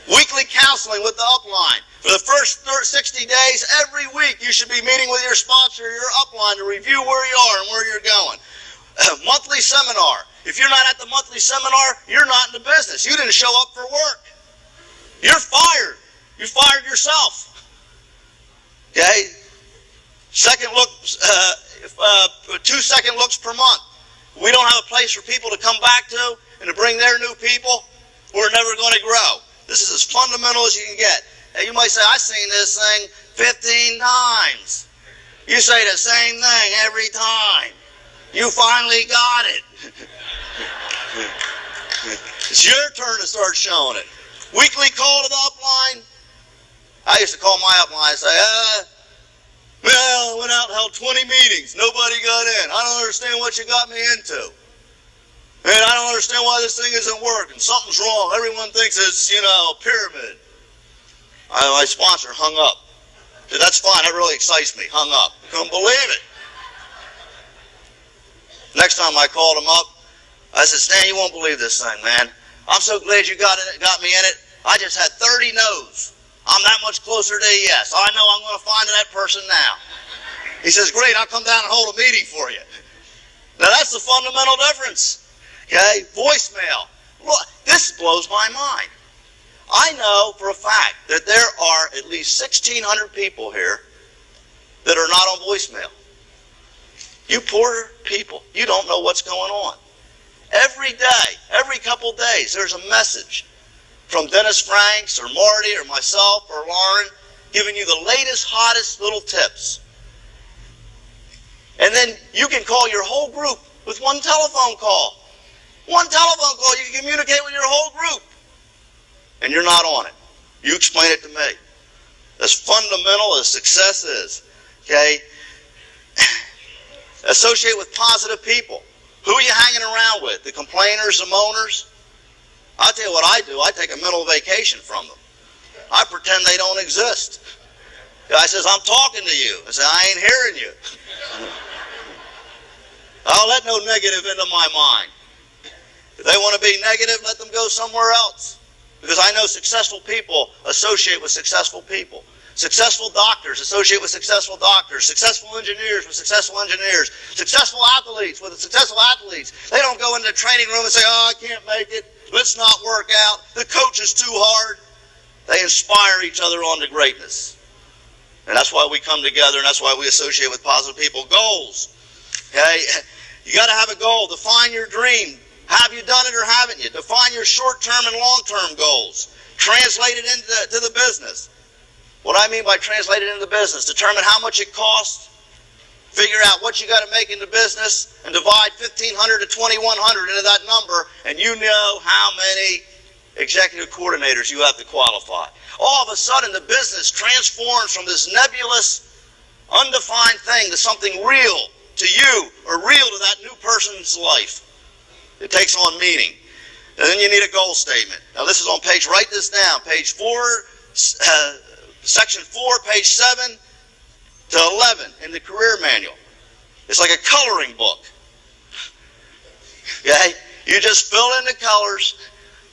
Weekly counseling with the upline. For the first 60 days, every week, you should be meeting with your sponsor or your upline to review where you are and where you're going. Monthly seminar. If you're not at the monthly seminar, you're not in the business. You didn't show up for work. You're fired. You fired yourself. Okay? 2 second looks per month. We don't have a place for people to come back to and to bring their new people. We're never going to grow. This is as fundamental as you can get. Now, you might say, I've seen this thing 15 times. You say the same thing every time. You finally got it. It's your turn to start showing it. Weekly call to the upline. I used to call my upline and say, well, I went out and held 20 meetings. Nobody got in. I don't understand what you got me into. And I don't understand why this thing isn't working. Something's wrong. Everyone thinks it's, a pyramid. My sponsor hung up. Said, that's fine. That really excites me. Hung up. I couldn't believe it. Next time I called him up, I said, Stan, you won't believe this thing, man. I'm so glad you got me in it. I just had 30 no's. I'm that much closer to a yes. I know I'm going to find that person now. He says, great, I'll come down and hold a meeting for you. Now that's the fundamental difference. Okay, voicemail. Look, this blows my mind. I know for a fact that there are at least 1,600 people here that are not on voicemail. You poor people, you don't know what's going on. Every day, every couple days, there's a message from Dennis Franks or Marty or myself or Lauren giving you the latest, hottest little tips. And then you can call your whole group with one telephone call. One telephone call, you can communicate with your whole group. And you're not on it. You explain it to me. As fundamental as success is, okay? Associate with positive people. Who are you hanging around with? The complainers, the moaners? I'll tell you what I do. I take a mental vacation from them. I pretend they don't exist. The guy says, I'm talking to you. I say, I ain't hearing you. I'll let no negative into my mind. If they want to be negative, let them go somewhere else. Because I know successful people associate with successful people. Successful doctors associate with successful doctors. Successful engineers with successful engineers. Successful athletes with successful athletes. They don't go into the training room and say, oh, I can't make it. Let's not work out. The coach is too hard. They inspire each other on to greatness. And that's why we come together, and that's why we associate with positive people. Goals. Okay? You got to have a goal. Define your dream. Have you done it or haven't you? Define your short-term and long-term goals. Translate it into the business. What I mean by translate it into the business, determine how much it costs, figure out what you got to make in the business, and divide 1,500 to 2,100 into that number, and you know how many executive coordinators you have to qualify. All of a sudden, the business transforms from this nebulous, undefined thing to something real to you or real to that new person's life. It takes on meaning. And then you need a goal statement. Now this is on page, write this down, page 4, section 4, page 7 to 11 in the career manual. It's like a coloring book. Okay? You just fill in the colors,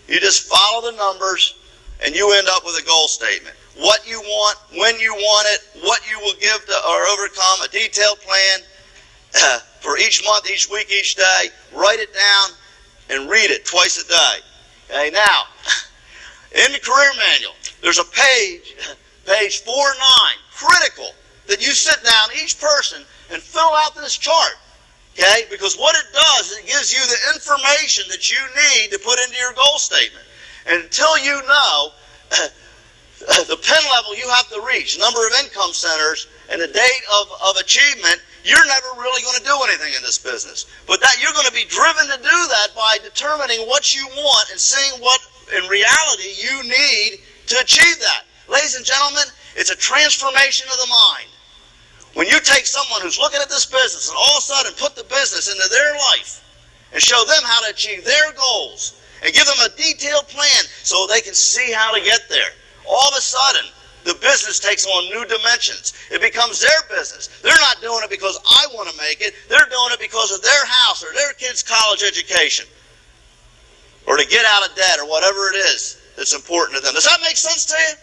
you just follow the numbers, and you end up with a goal statement. What you want, when you want it, what you will give to or overcome, a detailed plan for each month, each week, each day. Write it down and read it twice a day. Okay, now, in the career manual, there's a page 4-9, critical, that you sit down, each person, and fill out this chart. Okay, because what it does is it gives you the information that you need to put into your goal statement. And until you know the pen level you have to reach, number of income centers, and the date of achievement, you're never really going to do anything in this business. But that you're going to be driven to do that by determining what you want and seeing what, in reality, you need to achieve that. Ladies and gentlemen, it's a transformation of the mind. When you take someone who's looking at this business and all of a sudden put the business into their life and show them how to achieve their goals and give them a detailed plan so they can see how to get there, all of a sudden, the business takes on new dimensions. It becomes their business. They're not doing it because I want to make it. They're doing it because of their house or their kid's college education or to get out of debt or whatever it is that's important to them. Does that make sense to you?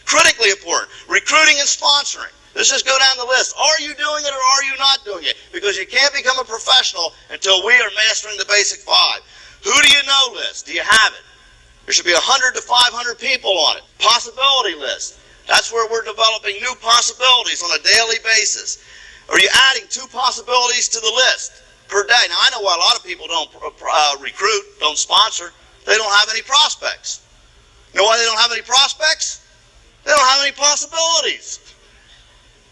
Critically important. Recruiting and sponsoring. Let's just go down the list. Are you doing it or are you not doing it? Because you can't become a professional until we are mastering the basic 5. Who do you know list? Do you have it? There should be 100 to 500 people on it. Possibility list. That's where we're developing new possibilities on a daily basis. Are you adding 2 possibilities to the list per day? Now, I know why a lot of people don't recruit, don't sponsor. They don't have any prospects. You know why they don't have any prospects? They don't have any possibilities.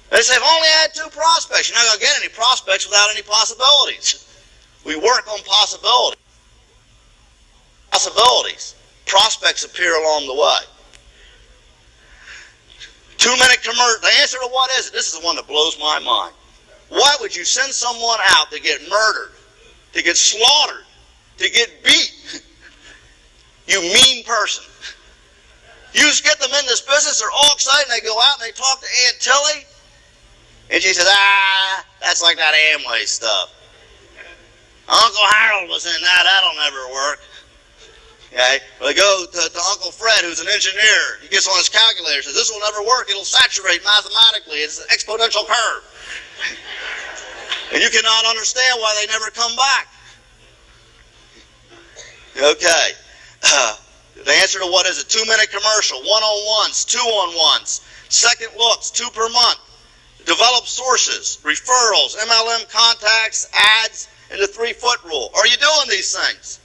They say, if only I had 2 prospects. You're not going to get any prospects without any possibilities. We work on possibilities. Prospects appear along the way. 2-minute commercial. The answer to what is it? This is the one that blows my mind. Why would you send someone out to get murdered, to get slaughtered, to get beat? You mean person. You just get them in this business, they're all excited, and they go out and they talk to Aunt Tilly, and she says, that's like that Amway stuff. Uncle Harold was in that, that'll never work. Okay? Well, they go to Uncle Fred, who's an engineer. He gets on his calculator, says, this will never work. It'll saturate mathematically. It's an exponential curve. And you cannot understand why they never come back. Okay. The answer to what is it? 2-minute commercial, one-on-ones, 2-on-ones, second looks, 2 per month. Develop sources, referrals, MLM contacts, ads, and the 3-foot rule. Are you doing these things?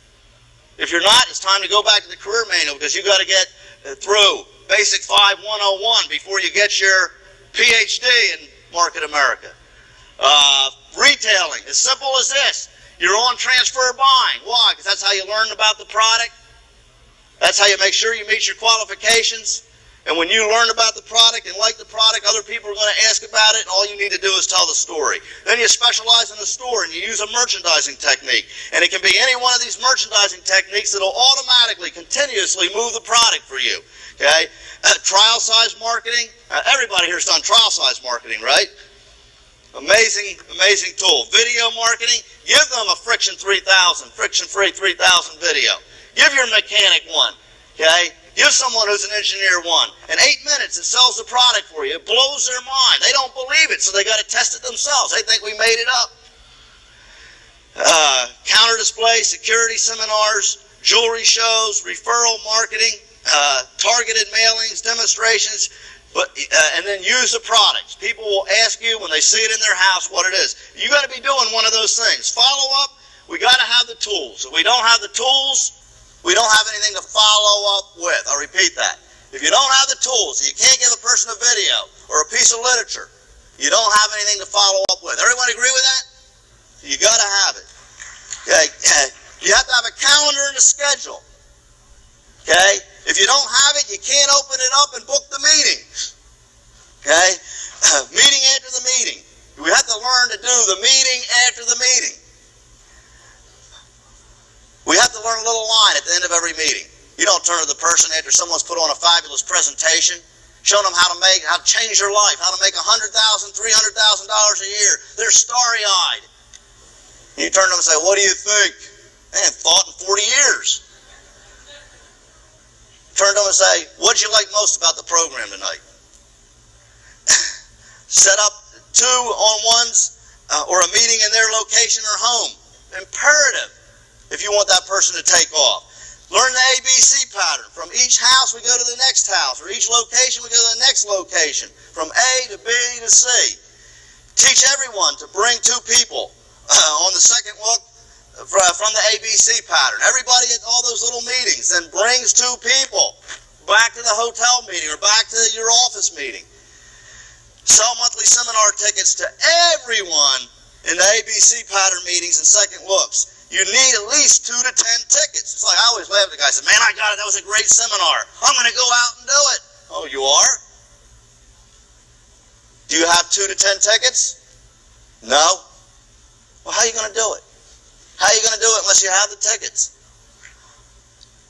If you're not, it's time to go back to the career manual because you've got to get through Basic 5 101 before you get your PhD in Market America. Retailing, as simple as this. You're on transfer buying. Why? Because that's how you learn about the product. That's how you make sure you meet your qualifications. And when you learn about the product and like the product, other people are going to ask about it, and all you need to do is tell the story. Then you specialize in the store, and you use a merchandising technique. And it can be any one of these merchandising techniques that will automatically, continuously move the product for you. Okay? Trial size marketing. Everybody here's done trial size marketing, right? Amazing, amazing tool. Video marketing. Give them a Friction 3000, friction-free 3000 video. Give your mechanic one. Okay? Give someone who's an engineer one. In 8 minutes, it sells the product for you. It blows their mind. They don't believe it, so they got to test it themselves. They think we made it up. Counter display, security seminars, jewelry shows, referral marketing, targeted mailings, demonstrations, and then use the products. People will ask you when they see it in their house what it is. You got to be doing one of those things. Follow up we got to have the tools. If we don't have the tools, we don't have anything to follow up with. I'll repeat that. If you don't have the tools, you can't give a person a video or a piece of literature, you don't have anything to follow up with. Everyone agree with that? You got to have it. Okay? You have to have a calendar and a schedule. Okay? If you don't have it, you can't open it up and book the meeting. Okay? Meeting after the meeting. We have to learn to do the meeting after the meeting. We have to learn a little line at the end of every meeting. You don't turn to the person after someone's put on a fabulous presentation, showing them how to change their life, how to make $100,000, $300,000 a year. They're starry-eyed. You turn to them and say, "What do you think?" They haven't thought in 40 years. Turn to them and say, "What did you like most about the program tonight?" Set up 2-on-1s or a meeting in their location or home. Imperative if you want that person to take off. Learn the ABC pattern. From each house, we go to the next house. Or each location, we go to the next location. From A to B to C. Teach everyone to bring 2 people on the second look from the ABC pattern. Everybody at all those little meetings then brings 2 people back to the hotel meeting or back to your office meeting. Sell monthly seminar tickets to everyone in the ABC pattern meetings and second looks. You need at least 2 to 10 tickets. It's like I always laugh at the guy. I said, "Man, I got it. That was a great seminar. I'm going to go out and do it." Oh, you are? Do you have 2 to 10 tickets? No? Well, how are you going to do it? How are you going to do it unless you have the tickets?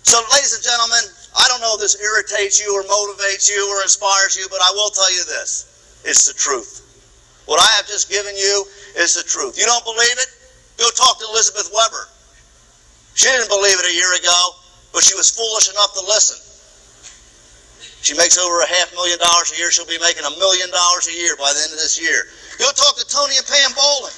So, ladies and gentlemen, I don't know if this irritates you or motivates you or inspires you, but I will tell you this. It's the truth. What I have just given you is the truth. You don't believe it? Go talk to Elizabeth Weber. She didn't believe it a year ago, but she was foolish enough to listen. She makes over $500,000 a year. She'll be making $1 million a year by the end of this year. Go talk to Tony and Pam Bowling.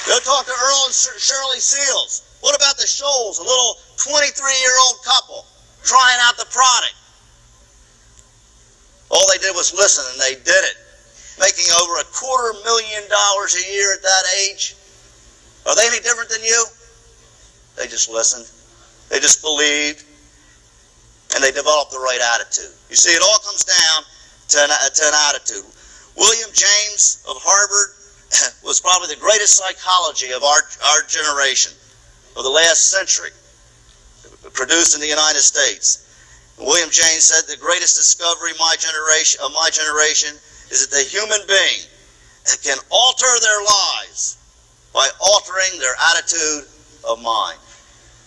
Go talk to Earl and Shirley Seals. What about the Scholes, a little 23-year-old couple trying out the product? All they did was listen, and they did it. Making over $250,000 a year at that age. Are they any different than you? They just listened. They just believed. And they developed the right attitude. You see, it all comes down to an attitude. William James of Harvard was probably the greatest psychology of our generation, of the last century, produced in the United States. William James said, "The greatest discovery of my generation is that the human being can alter their lives by altering their attitude of mind."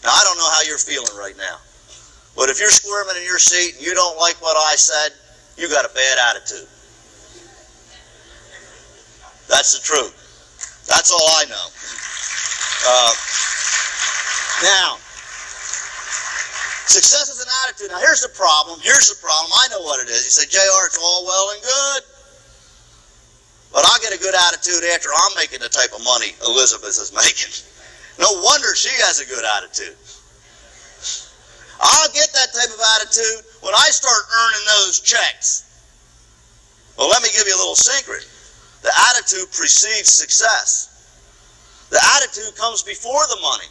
Now, I don't know how you're feeling right now, but if you're squirming in your seat and you don't like what I said, you got a bad attitude. That's the truth. That's all I know. Now, success is an attitude. Now, here's the problem. I know what it is. You say, "JR, it's all well and good, but I'll get a good attitude after I'm making the type of money Elizabeth is making." No wonder she has a good attitude. I'll get that type of attitude when I start earning those checks. Well, let me give you a little secret. The attitude precedes success. The attitude comes before the money.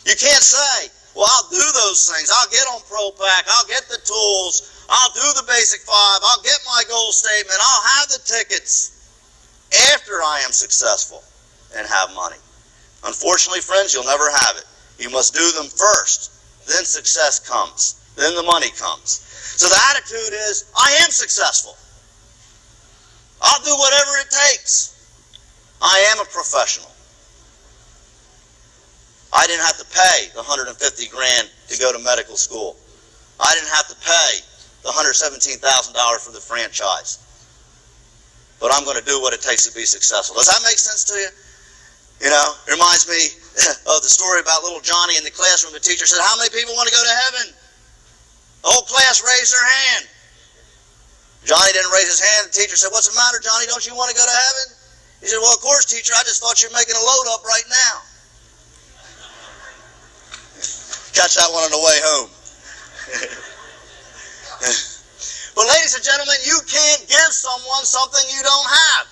You can't say, "Well, I'll do those things. I'll get on ProPack. I'll get the tools. I'll do the basic 5. I'll get my goal statement. I'll have the tickets after I am successful and have money." Unfortunately, friends, you'll never have it. You must do them first. Then success comes. Then the money comes. So the attitude is, I am successful. I'll do whatever it takes. I am a professional. I didn't have to pay the $150,000 to go to medical school. I didn't have to pay the $117,000 for the franchise. But I'm going to do what it takes to be successful. Does that make sense to you? You know, it reminds me of the story about little Johnny in the classroom. The teacher said, "How many people want to go to heaven?" The whole class raised their hand. Johnny didn't raise his hand. The teacher said, "What's the matter, Johnny? Don't you want to go to heaven?" He said, "Well, of course, teacher. I just thought you were making a load up right now." Catch that one on the way home. But ladies and gentlemen, you can't give someone something you don't have.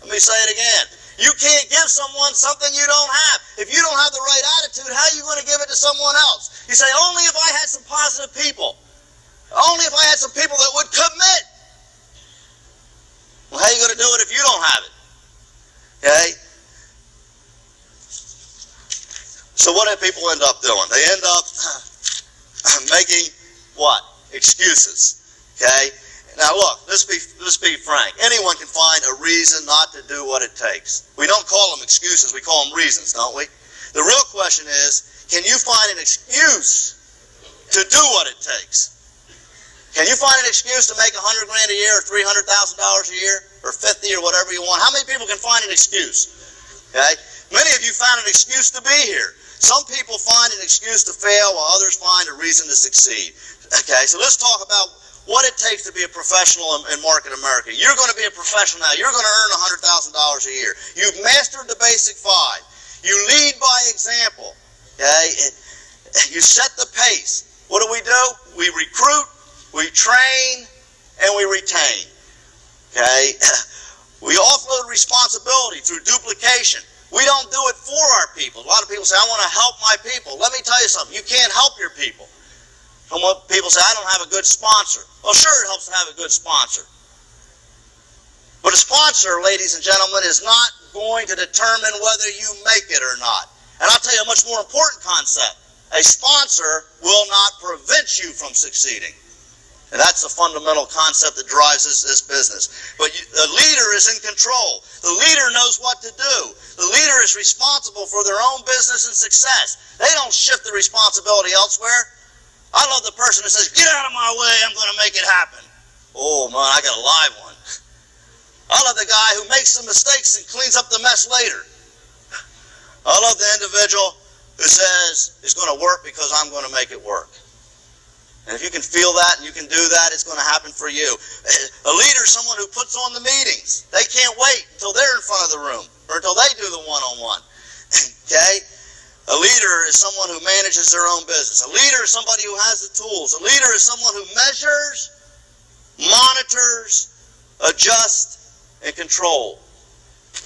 Let me say it again. You can't give someone something you don't have. If you don't have the right attitude, how are you going to give it to someone else? You say, only if I had some positive people. Only if I had some people that would commit. Well, how are you going to do it if you don't have it? Okay? So what do people end up doing? They end up making what? Excuses. Okay? Now look, let's be frank. Anyone can find a reason not to do what it takes. We don't call them excuses, we call them reasons, don't we? The real question is, can you find an excuse to do what it takes? Can you find an excuse to make $100,000 a year or $300,000 a year or 50 or whatever you want? How many people can find an excuse? Okay? Many of you found an excuse to be here. Some people find an excuse to fail while others find a reason to succeed. Okay, so let's talk about what it takes to be a professional in Market America. You're going to be a professional now. You're going to earn $100,000 a year. You've mastered the basic 5. You lead by example. Okay? You set the pace. What do? We recruit, we train, and we retain. Okay? We offload responsibility through duplication. We don't do it for our people. A lot of people say, I want to help my people. Let me tell you something. You can't help your people. Some people say, I don't have a good sponsor. Well, sure, it helps to have a good sponsor. But a sponsor, ladies and gentlemen, is not going to determine whether you make it or not. And I'll tell you a much more important concept. A sponsor will not prevent you from succeeding. And that's the fundamental concept that drives this business. But the leader is in control. The leader knows what to do. The leader is responsible for their own business and success. They don't shift the responsibility elsewhere. I love the person that says, get out of my way, I'm going to make it happen. Oh, man, I got a live one. I love the guy who makes some mistakes and cleans up the mess later. I love the individual who says, it's going to work because I'm going to make it work. And if you can feel that and you can do that, it's going to happen for you. A leader is someone who puts on the meetings. They can't wait until they're in front of the room or until they do the one-on-one. Okay? A leader is someone who manages their own business. A leader is somebody who has the tools. A leader is someone who measures, monitors, adjusts, and controls.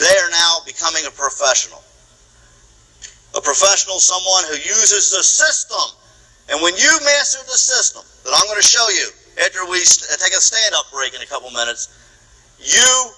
They are now becoming a professional. A professional is someone who uses the system. And when you master the system that I'm going to show you after we take a stand-up break in a couple minutes, you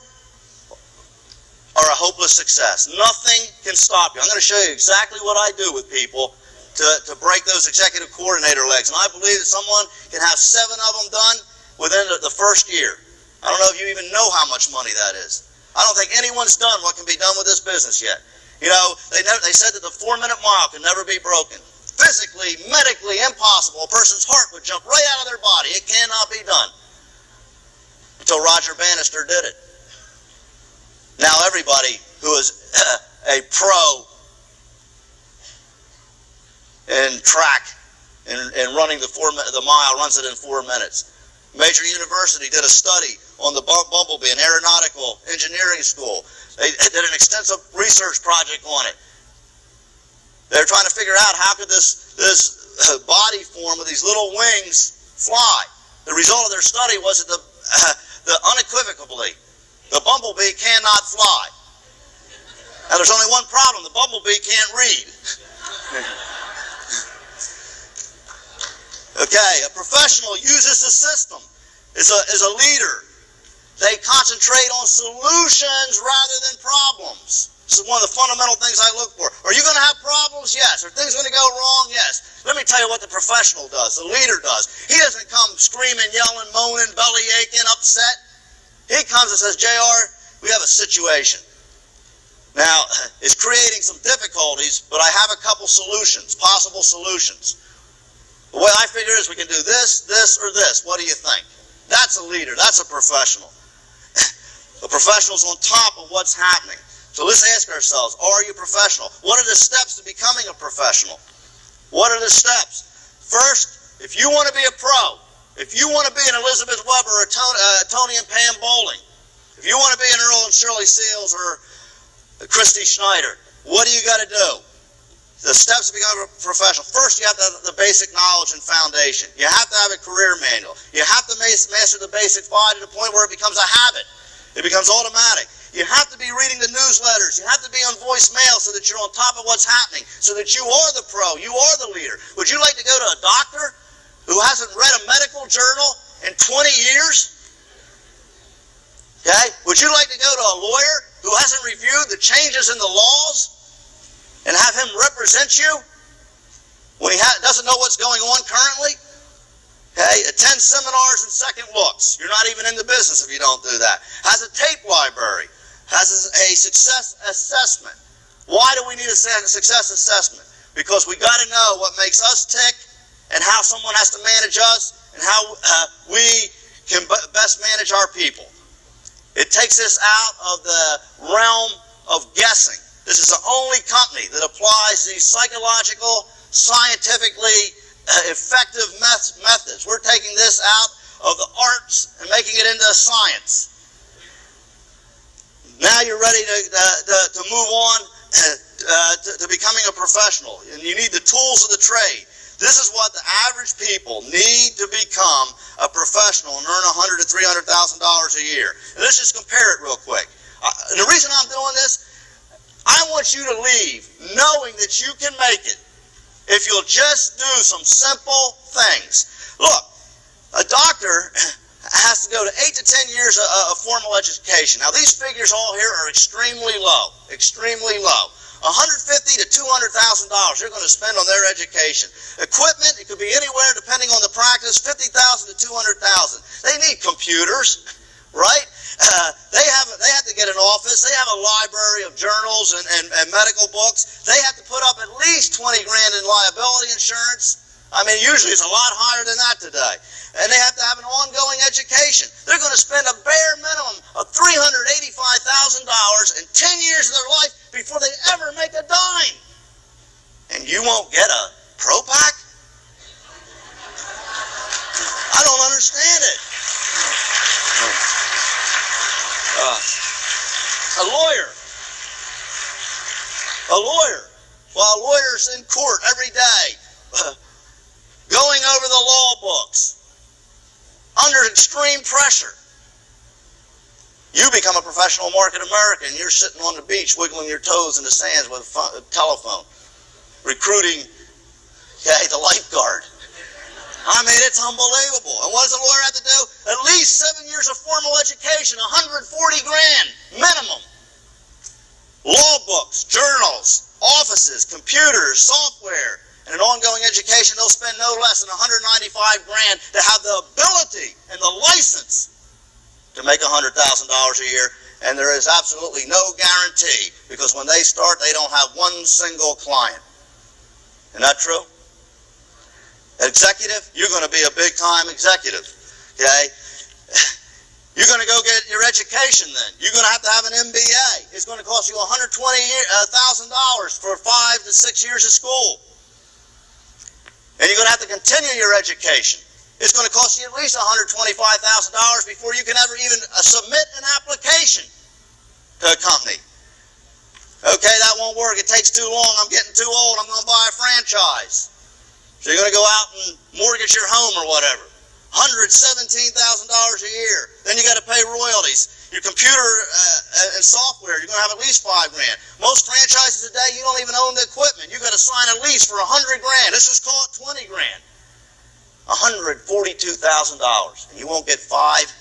are a hopeless success. Nothing can stop you. I'm going to show you exactly what I do with people to break those executive coordinator legs. And I believe that someone can have 7 of them done within the first year. I don't know if you even know how much money that is. I don't think anyone's done what can be done with this business yet. You know, they said that the 4-minute mile can never be broken. Physically, medically impossible. A person's heart would jump right out of their body. It cannot be done. Until Roger Bannister did it. Now everybody who is a pro in track and running the mile runs it in 4 minutes. Major University did a study on the Bumblebee, an aeronautical engineering school. They did an extensive research project on it. They're trying to figure out how could this body form with these little wings fly. The result of their study was that unequivocally, the bumblebee cannot fly. Now there's only one problem, the bumblebee can't read. Okay, a professional uses the system, is a leader. They concentrate on solutions rather than problems. This is one of the fundamental things I look for. Are you going to have problems? Yes. Are things going to go wrong? Yes. Let me tell you what the professional does, the leader does. He doesn't come screaming, yelling, moaning, belly aching, upset. He comes and says, JR, we have a situation. Now, it's creating some difficulties, but I have a couple solutions, possible solutions. The way I figure is we can do this, this, or this. What do you think? That's a leader. That's a professional. The professional's on top of what's happening. So let's ask ourselves, are you professional? What are the steps to becoming a professional? What are the steps? First, if you want to be a pro, if you want to be an Elizabeth Weber or Tony and Pam Bowling, if you want to be an Earl and Shirley Seals or Christy Schneider, what do you got to do? The steps to become a professional. First, you have to have the basic knowledge and foundation. You have to have a career manual. You have to master the basic 5 to the point where it becomes a habit. It becomes automatic. You have to be reading the newsletters. You have to be on voicemail so that you're on top of what's happening, so that you are the pro, you are the leader. Would you like to go to a doctor who hasn't read a medical journal in 20 years? Okay? Would you like to go to a lawyer who hasn't reviewed the changes in the laws and have him represent you when he doesn't know what's going on currently? Okay? Attend seminars and second looks. You're not even in the business if you don't do that. Has a tape library. Has a success assessment. Why do we need a success assessment? Because we got to know what makes us tick and how someone has to manage us and how we can best manage our people. It takes us out of the realm of guessing. This is the only company that applies these psychological, scientifically effective methods. We're taking this out of the arts and making it into science. Now you're ready to move on to becoming a professional, and you need the tools of the trade. This is what the average people need to become a professional and earn $100,000 to $300,000 a year. And let's just compare it real quick. The reason I'm doing this, I want you to leave knowing that you can make it if you'll just do some simple things. Look, a doctor has to go to 8 to 10 years of formal education. Now, these figures all here are extremely low, extremely low. $150,000 to $200,000 they're going to spend on their education. Equipment, it could be anywhere depending on the practice, $50,000 to $200,000. They need computers, right? They have to get an office. They have a library of journals and medical books. They have to put up at least $20,000 in liability insurance. I mean, usually it's a lot higher than that today. And they have to have an ongoing education. They're going to spend a bare minimum of $385,000 in 10 years of their life before they ever make a dime. And you won't get a Pro Pack? I don't understand it. A lawyer. While lawyers in court every day, going over the law books, under extreme pressure. You become a professional market American, and you're sitting on the beach wiggling your toes in the sands with a telephone, recruiting the lifeguard. I mean, it's unbelievable. And what does a lawyer have to do? At least 7 years of formal education, $140,000 minimum. Law books, journals, offices, computers, software, and an ongoing education. They'll spend no less than $195,000 to have the ability and the license to make $100,000 a year. And there is absolutely no guarantee, because when they start, they don't have one single client. Isn't that true? Executive, you're going to be a big-time executive, okay? You're going to go get your education then. You're going to have an MBA. It's going to cost you $120,000 for 5 to 6 years of school. And you're going to have to continue your education. It's going to cost you at least $125,000 before you can ever even submit an application to a company. Okay, that won't work. It takes too long. I'm getting too old. I'm going to buy a franchise. So you're going to go out and mortgage your home or whatever. $117,000 a year. Then you got to pay royalties. Your computer and software, you're going to have at least $5,000. Most franchises today, you don't even own the equipment. You got to sign a lease for $100,000. Let's just call it $20,000. $142,000, and you won't get 5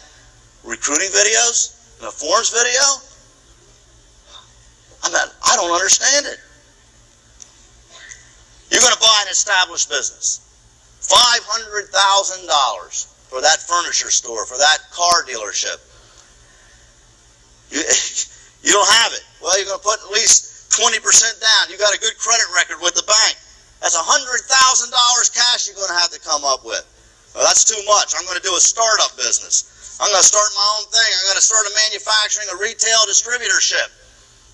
recruiting videos and a forms video. I don't understand it. You're going to buy an established business. $500,000 for that furniture store, for that car dealership. You don't have it. Well, you're going to put at least 20% down. You got a good credit record with the bank. That's $100,000 cash you're going to have to come up with. Well, that's too much. I'm going to do a startup business. I'm going to start my own thing. I'm going to start a manufacturing, a retail distributorship.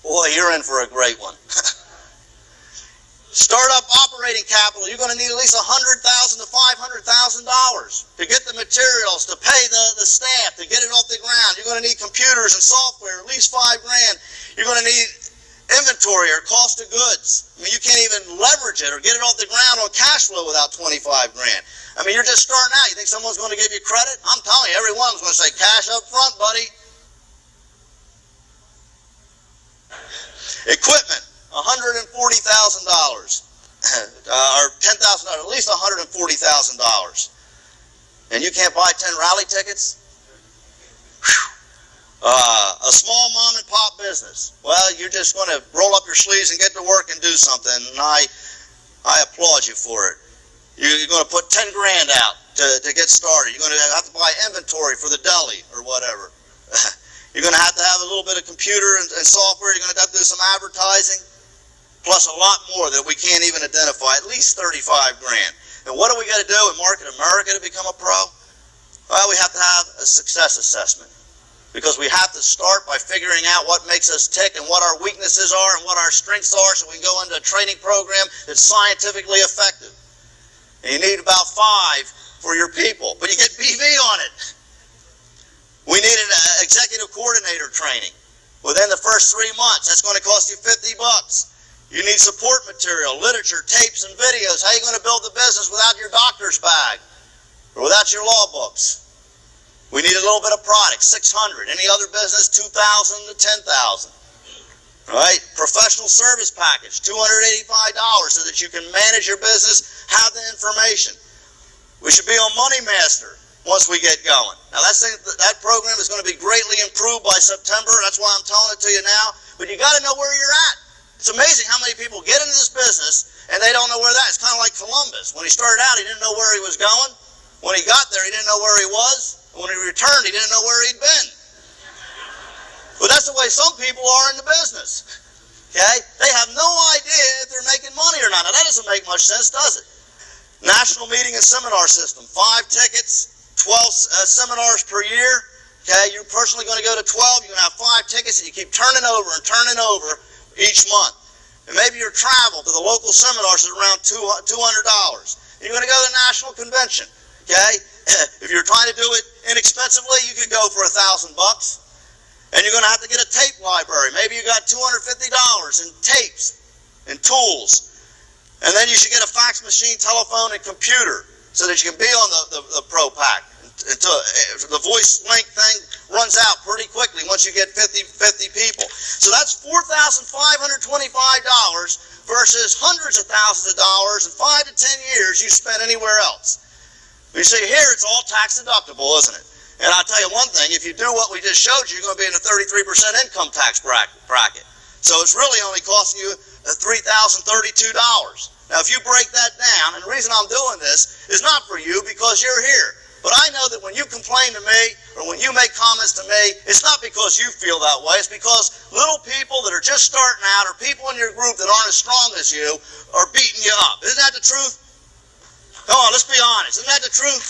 Boy, you're in for a great one. Startup operating capital, you're going to need at least $100,000 to $500,000 to get the materials, to pay the staff, to get it off the ground. You're going to need computers and software, at least $5,000. You're going to need inventory or cost of goods. I mean, you can't even leverage it or get it off the ground on cash flow without $25,000. I mean, you're just starting out. You think someone's going to give you credit? I'm telling you, everyone's going to say cash up front, buddy. Equipment, $140,000. Or $10,000, at least $140,000. And you can't buy 10 rally tickets? A small mom and pop business. Well, you're just going to roll up your sleeves and get to work and do something, and I applaud you for it. You're going to put 10 grand out to get started. You're going to have to buy inventory for the deli or whatever. You're going to have a little bit of computer and software. You're going to have to do some advertising, plus a lot more that we can't even identify, at least 35 grand. And what do we got to do in Market America to become a pro? Well, we have to have a success assessment, because we have to start by figuring out what makes us tick and what our weaknesses are and what our strengths are, so we can go into a training program that's scientifically effective. And you need about 5 for your people, but you get BV on it. We needed an executive coordinator training within the first 3 months. That's going to cost you $50. You need support material, literature, tapes, and videos. How are you going to build the business without your doctor's bag or without your law books? We need a little bit of product, $600. Any other business, $2,000 to $10,000. Right? Professional service package, $285, so that you can manage your business, have the information. We should be on Money Master once we get going. Now that program is going to be greatly improved by September. That's why I'm telling it to you now. But you got to know where you're at. It's amazing how many people get into this business and they don't know where that is. It's kind of like Columbus. When he started out, he didn't know where he was going. When he got there, he didn't know where he was. When he returned, he didn't know where he'd been. But that's the way some people are in the business. Okay? They have no idea if they're making money or not. Now, that doesn't make much sense, does it? National Meeting and Seminar System, 5 tickets, 12 seminars per year. Okay? You're personally going to go to 12. You're going to have 5 tickets, and you keep turning over and turning over each month. And maybe your travel to the local seminars is around $200. You're going to go to the national convention. Okay? If you're trying to do it inexpensively, you could go for $1,000. And you're going to have to get a tape library. Maybe you got $250 in tapes and tools. And then you should get a fax machine, telephone, and computer so that you can be on the Pro Pack. The voice link thing runs out pretty quickly once you get 50 people. So that's $4,525 versus hundreds of thousands of dollars in 5 to 10 years you spent anywhere else. You see, here it's all tax deductible, isn't it? And I'll tell you one thing, if you do what we just showed you, you're going to be in a 33% income tax bracket. So it's really only costing you $3,032. Now, if you break that down, and the reason I'm doing this is not for you because you're here. But I know that when you complain to me or when you make comments to me, it's not because you feel that way. It's because little people that are just starting out or people in your group that aren't as strong as you are beating you up. Isn't that the truth? Come on, let's be honest. Isn't that the truth?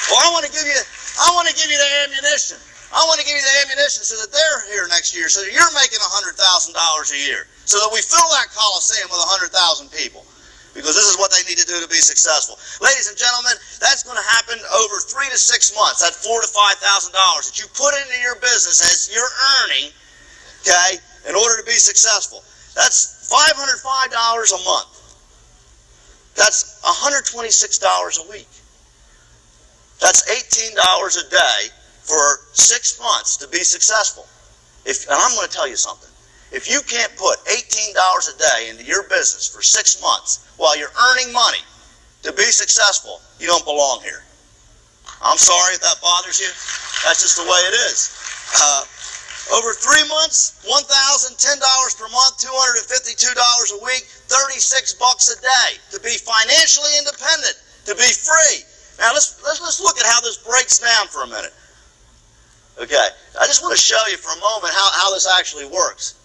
Well, I want to give you the ammunition. I want to give you the ammunition so that they're here next year, so that you're making $100,000 a year, so that we fill that Coliseum with 100,000 people. Because this is what they need to do to be successful. Ladies and gentlemen, that's going to happen over 3 to 6 months. That $4,000 to $5,000 that you put into your business as you're earning, okay, in order to be successful. That's $505 a month. That's $126 a week. That's $18 a day for 6 months to be successful. And I'm going to tell you something. If you can't put $18 a day into your business for 6 months while you're earning money to be successful, you don't belong here. I'm sorry if that bothers you. That's just the way it is. Over 3 months, $1,010 per month, $252 a week, $36 a day to be financially independent, to be free. Now let's look at how this breaks down for a minute. Okay, I just want to show you for a moment how this actually works.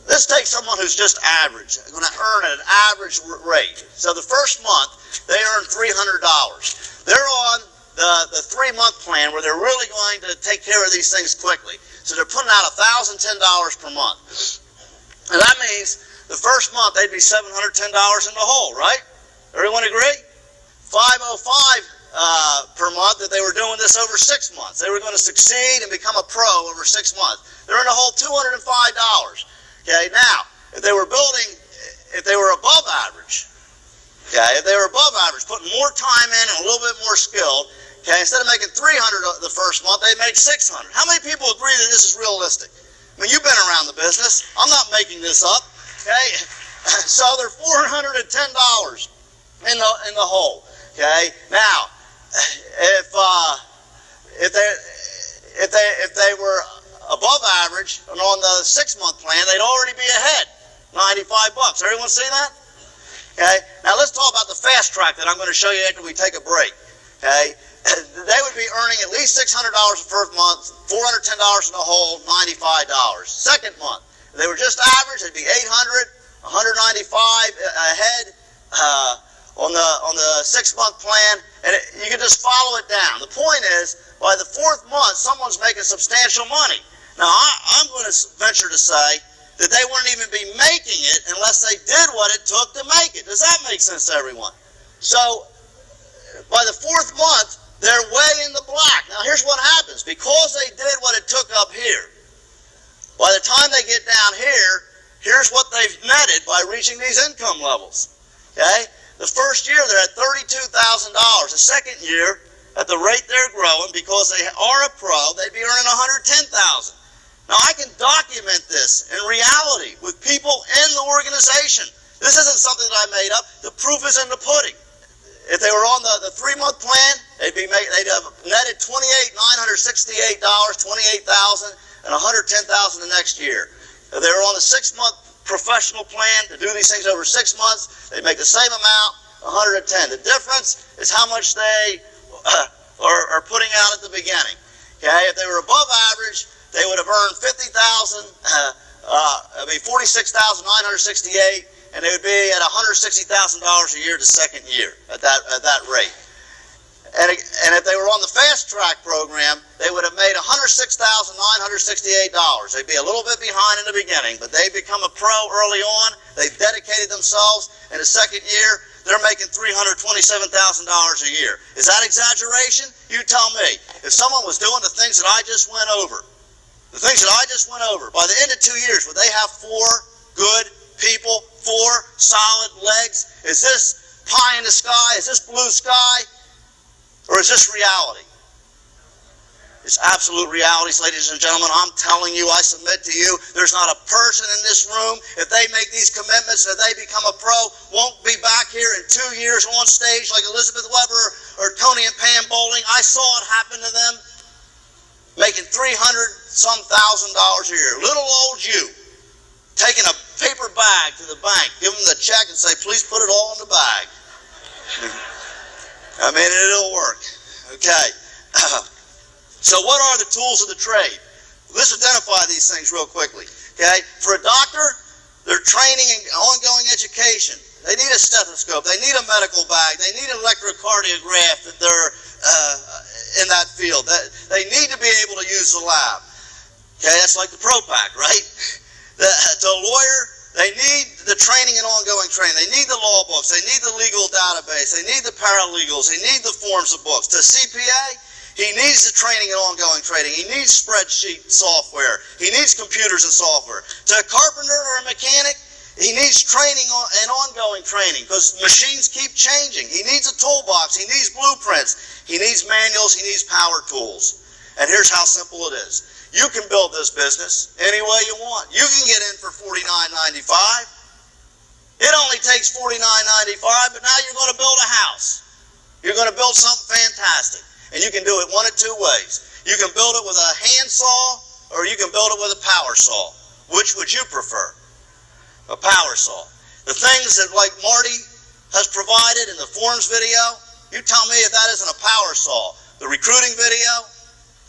This takes someone who's just average, going to earn at an average rate. So the first month, they earn $300. They're on the 3-month plan where they're really going to take care of these things quickly. So they're putting out $1,010 per month. And that means the first month they'd be $710 in the hole, right? Everyone agree? $505 per month that they were doing this over 6 months. They were going to succeed and become a pro over 6 months. They're in the hole $205. Okay, now, if they were above average, okay, if they were above average, putting more time in and a little bit more skilled, okay, instead of making $300 the first month, they made $600. How many people agree that this is realistic? I mean, you've been around the business. I'm not making this up. Okay, so they're $410 in the hole. Okay, now if they were above average and on the 6-month plan, they'd already be ahead, $95. Everyone see that? Okay. Now let's talk about the fast track that I'm going to show you after we take a break. Okay. They would be earning at least $600 the first month, $410 in the hole, $95. Second month, if they were just average, it'd be $800, $195 ahead on the 6-month plan, and you can just follow it down. The point is, by the 4th month, someone's making substantial money. Now, I'm going to venture to say that they wouldn't even be making it unless they did what it took to make it. Does that make sense to everyone? So, by the 4th month, they're way in the black. Now, here's what happens. Because they did what it took up here, by the time they get down here, here's what they've netted by reaching these income levels. Okay? The first year, they're at $32,000. The second year, at the rate they're growing, because they are a pro, they'd be earning $110,000. Now, I can document this in reality with people in the organization. This isn't something that I made up. The proof is in the pudding. If they were on the 3-month plan, they'd have netted $28,968, $28,000, and $110,000 the next year. If they were on the 6-month professional plan to do these things over 6 months, they'd make the same amount, $110. The difference is how much they are putting out at the beginning. Okay, if they were above average, they would have earned $50,000. $46,968. And they would be at $160,000 a year the second year at that rate. And if they were on the fast track program, they would have made $106,968. They'd be a little bit behind in the beginning, but they become a pro early on. They've dedicated themselves. In the second year, they're making $327,000 a year. Is that exaggeration? You tell me. If someone was doing the things that I just went over, by the end of 2 years, would they have 4 good people, 4 solid legs? Is this pie in the sky? Is this blue sky? Or is this reality? It's absolute realities, ladies and gentlemen. I'm telling you, I submit to you, there's not a person in this room, if they make these commitments, if they become a pro, won't be back here in 2 years on stage like Elizabeth Weber or Tony and Pam Bowling. I saw it happen to them, making $300,000 a year. Little old you, taking a paper bag to the bank, give them the check and say, please put it all in the bag. I mean, it'll work. Okay. So what are the tools of the trade? Let's identify these things real quickly. Okay. For a doctor, they're training and ongoing education. They need a stethoscope. They need a medical bag. They need an electrocardiograph if they're in that field. They need to be able to use the lab. Okay. That's like the ProPack, right? To a lawyer, they need the training and ongoing training. They need the law books. They need the legal database. They need the paralegals. They need the forms of books. To a CPA, he needs the training and ongoing training. He needs spreadsheet software. He needs computers and software. To a carpenter or a mechanic, he needs training and ongoing training because machines keep changing. He needs a toolbox. He needs blueprints. He needs manuals. He needs power tools. And here's how simple it is. You can build this business any way you want. You can get in for $49.95. It only takes $49.95, but now you're going to build a house. You're going to build something fantastic. And you can do it one of 2 ways. You can build it with a hand saw, or you can build it with a power saw. Which would you prefer? A power saw. The things that, like Marty has provided in the forms video, you tell me if that isn't a power saw. The recruiting video,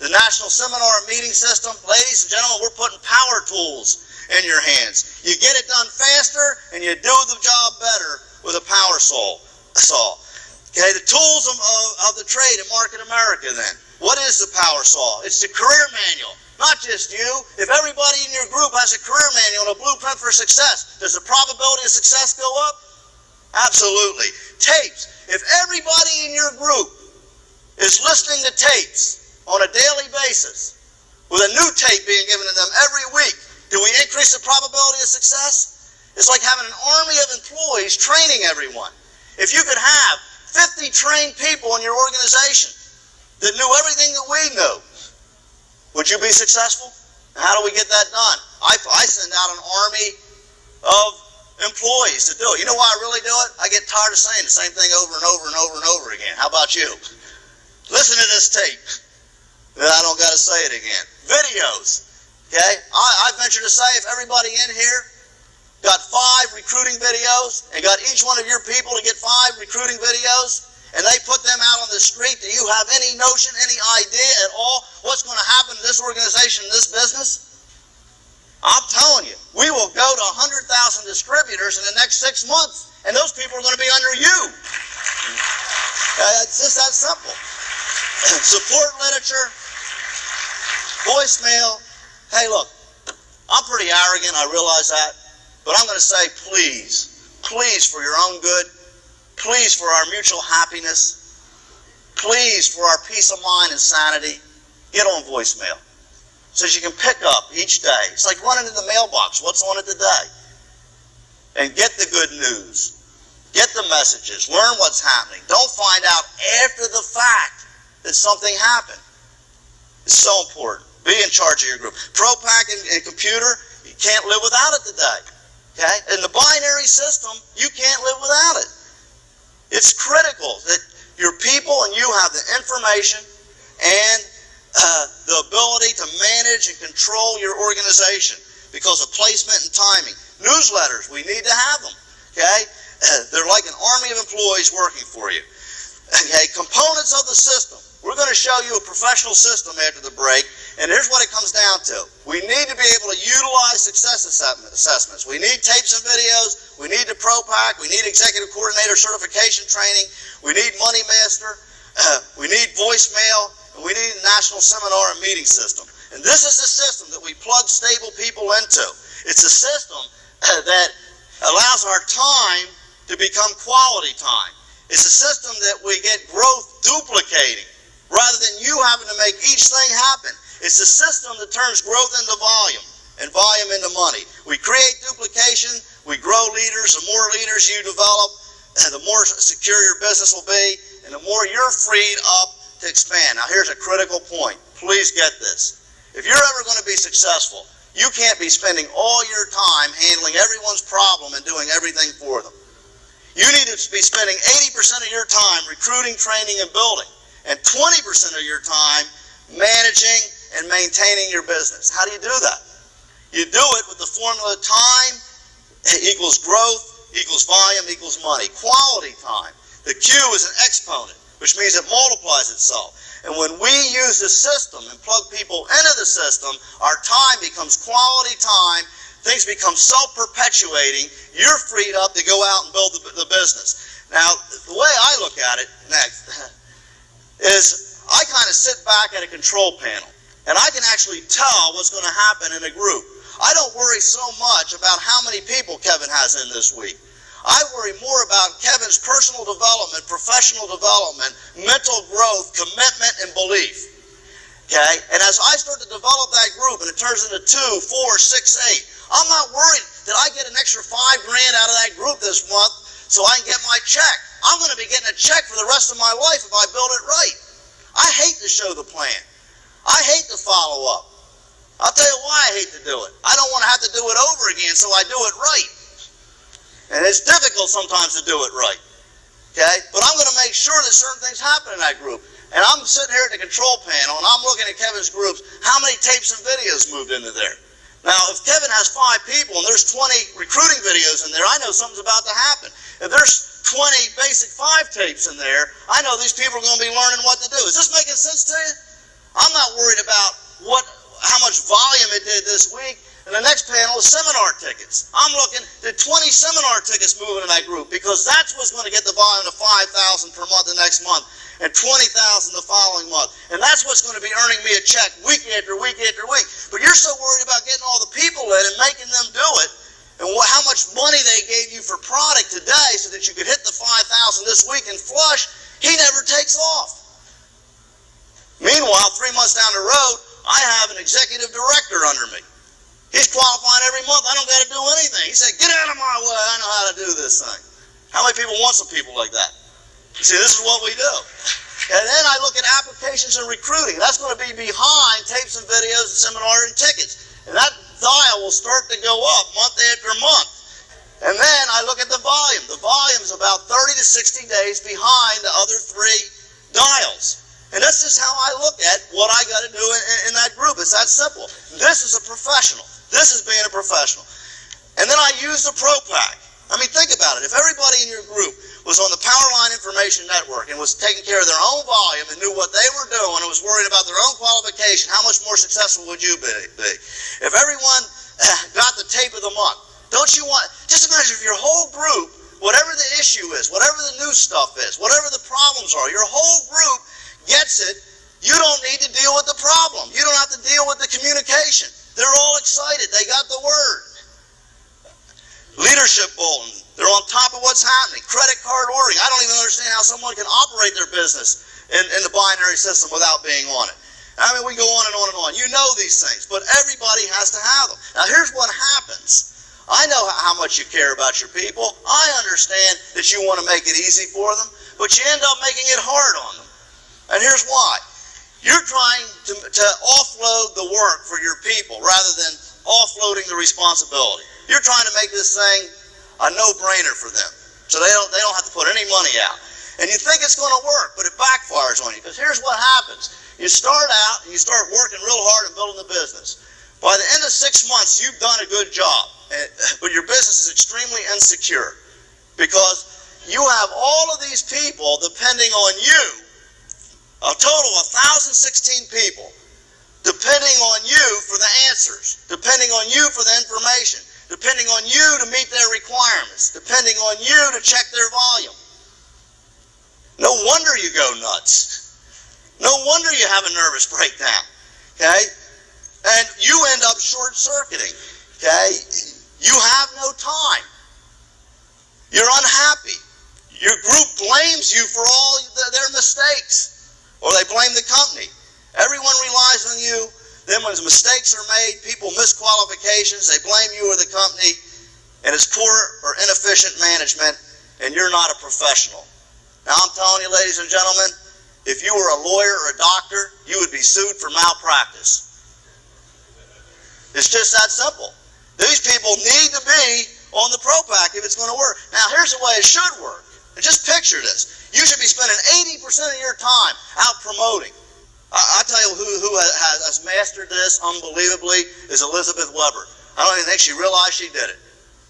the National Seminar Meeting System. Ladies and gentlemen, we're putting power tools in your hands. You get it done faster, and you do the job better with a power saw. Okay, the tools of the trade in Market America then. What is the power saw? It's the career manual. Not just you. If everybody in your group has a career manual and a blueprint for success, does the probability of success go up? Absolutely. Tapes. If everybody in your group is listening to tapes on a daily basis, with a new tape being given to them every week, do we increase the probability of success? It's like having an army of employees training everyone. If you could have 50 trained people in your organization that knew everything that we know, would you be successful? And how do we get that done? I send out an army of employees to do it. You know why I really do it? I get tired of saying the same thing over and over and over and over again. How about you? Listen to this tape. I don't got to say it again. Videos. Okay? I venture to say if everybody in here got 5 recruiting videos and got each one of your people to get 5 recruiting videos and they put them out on the street, do you have any notion, any idea at all what's going to happen to this organization, this business? I'm telling you, we will go to 100,000 distributors in the next 6 months, and those people are going to be under you. It's just that simple. Support literature, voicemail. Hey, look, I'm pretty arrogant, I realize that, but I'm going to say please, please for your own good, please for our mutual happiness, please for our peace of mind and sanity, get on voicemail so you can pick up each day. It's like running to the mailbox. What's on it today? And get the good news. Get the messages. Learn what's happening. Don't find out after the fact that something happened. It's so important. Be in charge of your group. ProPack and computer, you can't live without it today. Okay? In the binary system, you can't live without it. It's critical that your people and you have the information and the ability to manage and control your organization because of placement and timing. Newsletters, we need to have them. Okay? They're like an army of employees working for you. Okay? Components of the system. We're going to show you a professional system after the break, and here's what it comes down to. We need to be able to utilize success assessments. We need tapes and videos. We need the ProPack. We need executive coordinator certification training. We need Money Master. We need voicemail. And we need a national seminar and meeting system. And this is the system that we plug stable people into. It's a system that allows our time to become quality time. It's a system that we get growth duplicating rather than you having to make each thing happen. It's a system that turns growth into volume and volume into money. We create duplication, we grow leaders. The more leaders you develop, the more secure your business will be, and the more you're freed up to expand. Now here's a critical point. Please get this. If you're ever going to be successful, you can't be spending all your time handling everyone's problem and doing everything for them. You need to be spending 80% of your time recruiting, training, and building, and 20% of your time managing and maintaining your business. How do you do that? You do it with the formula time equals growth equals volume equals money. Quality time. The Q is an exponent, which means it multiplies itself. And when we use the system and plug people into the system, our time becomes quality time. Things become self-perpetuating. You're freed up to go out and build the business. Now, the way I look at it next is I kind of sit back at a control panel, and I can actually tell what's going to happen in a group. I don't worry so much about how many people Kevin has in this week. I worry more about Kevin's personal development, professional development, mental growth, commitment, and belief. Okay? And as I start to develop that group and it turns into 2, 4, 6, 8, I'm not worried that I get an extra $5,000 out of that group this month so I can get my check. I'm going to be getting a check for the rest of my life if I build it right. I hate to show the plan. I hate to follow up. I'll tell you why I hate to do it. I don't want to have to do it over again, so I do it right. And it's difficult sometimes to do it right. Okay? But I'm going to make sure that certain things happen in that group. And I'm sitting here at the control panel, and I'm looking at Kevin's groups. How many tapes and videos moved into there? Now, if Kevin has 5 people and there's 20 recruiting videos in there, I know something's about to happen. If there's 20 basic 5 tapes in there, I know these people are going to be learning what to do. Is this making sense to you? I'm not worried about how much volume it did this week. And the next panel is seminar tickets. I'm looking at 20 seminar tickets moving in that group because that's what's going to get the volume to 5,000 per month the next month and 20,000 the following month. And that's what's going to be earning me a check week after week after week. But you're so worried about getting all the people in and making them do it and how much money they gave you for product today so that you could hit the 5,000 this week and flush, he never takes off. Meanwhile, 3 months down the road, I have an executive director under me. He's qualifying every month. I don't got to do anything. He said, get out of my way. I know how to do this thing. How many people want some people like that? You see, this is what we do. And then I look at applications and recruiting. That's going to be behind tapes and videos and seminar and tickets. And that dial will start to go up month after month. And then I look at the volume. The volume is about 30 to 60 days behind the other three dials. And this is how I look at what I got to do in that group. It's that simple. This is a professional. This is being a professional. And then I use the ProPack. I mean, think about it. If everybody in your group was on the Powerline Information Network and was taking care of their own volume and knew what they were doing and was worried about their own qualification, how much more successful would you be? If everyone got the tape of the month, don't you want, just imagine if your whole group, whatever the issue is, whatever the new stuff is, whatever the problems are, your whole group gets it, you don't need to deal with the problem. You don't have to deal with the communication. They're all excited. They got the word. Leadership bulletin. They're on top of what's happening. Credit card ordering. I don't even understand how someone can operate their business in the binary system without being on it. I mean, we go on and on and on. You know these things, but everybody has to have them. Now, here's what happens. I know how much you care about your people. I understand that you want to make it easy for them, but you end up making it hard on them. And here's why. You're trying to offload the work for your people rather than offloading the responsibility. You're trying to make this thing a no-brainer for them, so they don't have to put any money out. And you think it's going to work, but it backfires on you, because here's what happens. You start out and you start working real hard and building the business. By the end of 6 months, you've done a good job, but your business is extremely insecure because you have all of these people depending on you, a total of 1,016 people, depending on you for the answers, depending on you for the information, depending on you to meet their requirements, depending on you to check their volume. No wonder you go nuts. No wonder you have a nervous breakdown, okay? And you end up short-circuiting, okay? You have no time. You're unhappy. Your group blames you for all their mistakes, or they blame the company. Everyone relies on you. Then when mistakes are made, people miss qualifications, they blame you or the company, and it's poor or inefficient management, and you're not a professional. Now I'm telling you, ladies and gentlemen, if you were a lawyer or a doctor, you would be sued for malpractice. It's just that simple. These people need to be on the ProPack if it's going to work. Now here's the way it should work. And just picture this. You should be spending 80% of your time out promoting. I tell you who has mastered this unbelievably is Elizabeth Weber. I don't even think she realized she did it.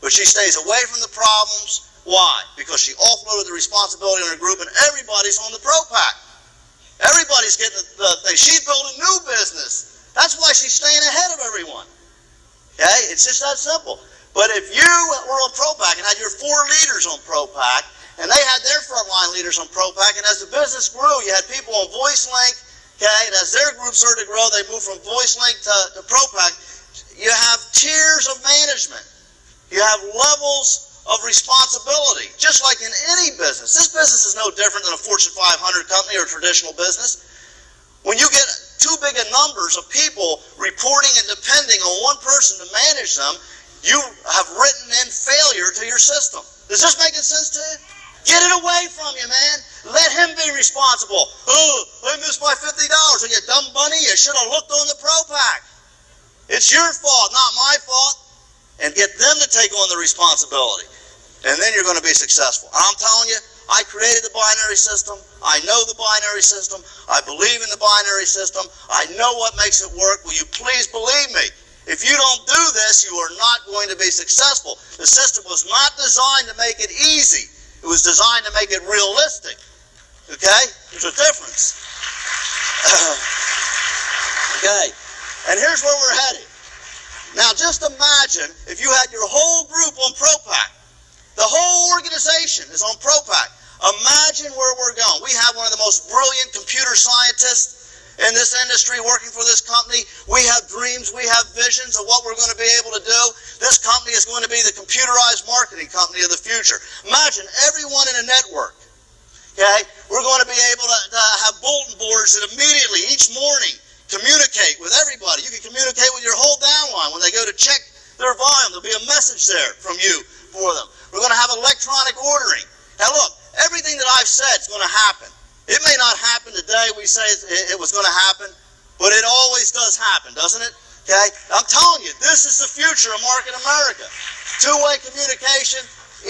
But she stays away from the problems. Why? Because she offloaded the responsibility on her group and everybody's on the ProPack. Everybody's getting the thing. She's building new business. That's why she's staying ahead of everyone. Okay? It's just that simple. But if you were on ProPack and had your 4 leaders on ProPack, and they had their frontline leaders on ProPack, and as the business grew, you had people on VoiceLink, okay, and as their group started to grow, they moved from VoiceLink to ProPack. You have tiers of management. You have levels of responsibility, just like in any business. This business is no different than a Fortune 500 company or a traditional business. When you get too big a numbers of people reporting and depending on one person to manage them, you have written in failure to your system. Does this make sense to you? Get it away from you, man. Let him be responsible. Oh, I missed my $50. Oh, you dumb bunny, you should have looked on the ProPack. It's your fault, not my fault. And get them to take on the responsibility. And then you're going to be successful. I'm telling you, I created the binary system. I know the binary system. I believe in the binary system. I know what makes it work. Will you please believe me? If you don't do this, you are not going to be successful. The system was not designed to make it easy. It was designed to make it realistic. Okay? There's a difference. Okay. And here's where we're headed. Now just imagine if you had your whole group on ProPack. The whole organization is on ProPack. Imagine where we're going. We have one of the most brilliant computer scientists in this industry working for this company. We have dreams, we have visions of what we're going to be able to do. This company is going to be the computerized marketing company of the future. Imagine everyone in a network. Okay? We're going to be able to have bulletin boards that immediately, each morning, communicate with everybody. You can communicate with your whole downline. When they go to check their volume, there'll be a message there from you for them. We're going to have electronic ordering. Now look, everything that I've said is going to happen. It may not happen way we say it was going to happen, but it always does happen, doesn't it? Okay? I'm telling you, this is the future of Market America. Two-way communication,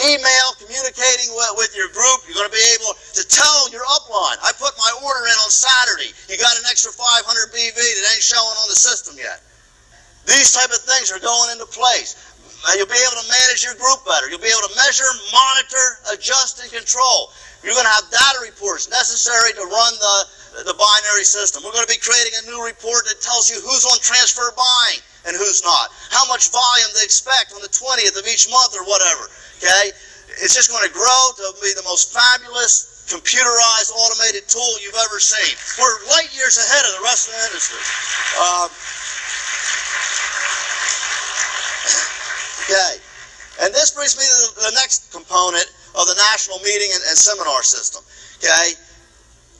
email, communicating with your group. You're going to be able to tell your upline, I put my order in on Saturday. You got an extra 500 BV that ain't showing on the system yet. These type of things are going into place. You'll be able to manage your group better. You'll be able to measure, monitor, adjust, and control. You're going to have data reports necessary to run the binary system. We're going to be creating a new report that tells you who's on transfer buying and who's not, how much volume they expect on the 20th of each month or whatever. Okay? It's just going to grow to be the most fabulous, computerized, automated tool you've ever seen. We're light years ahead of the rest of the industry. Okay, and this brings me to the next component of the national meeting and seminar system. Okay,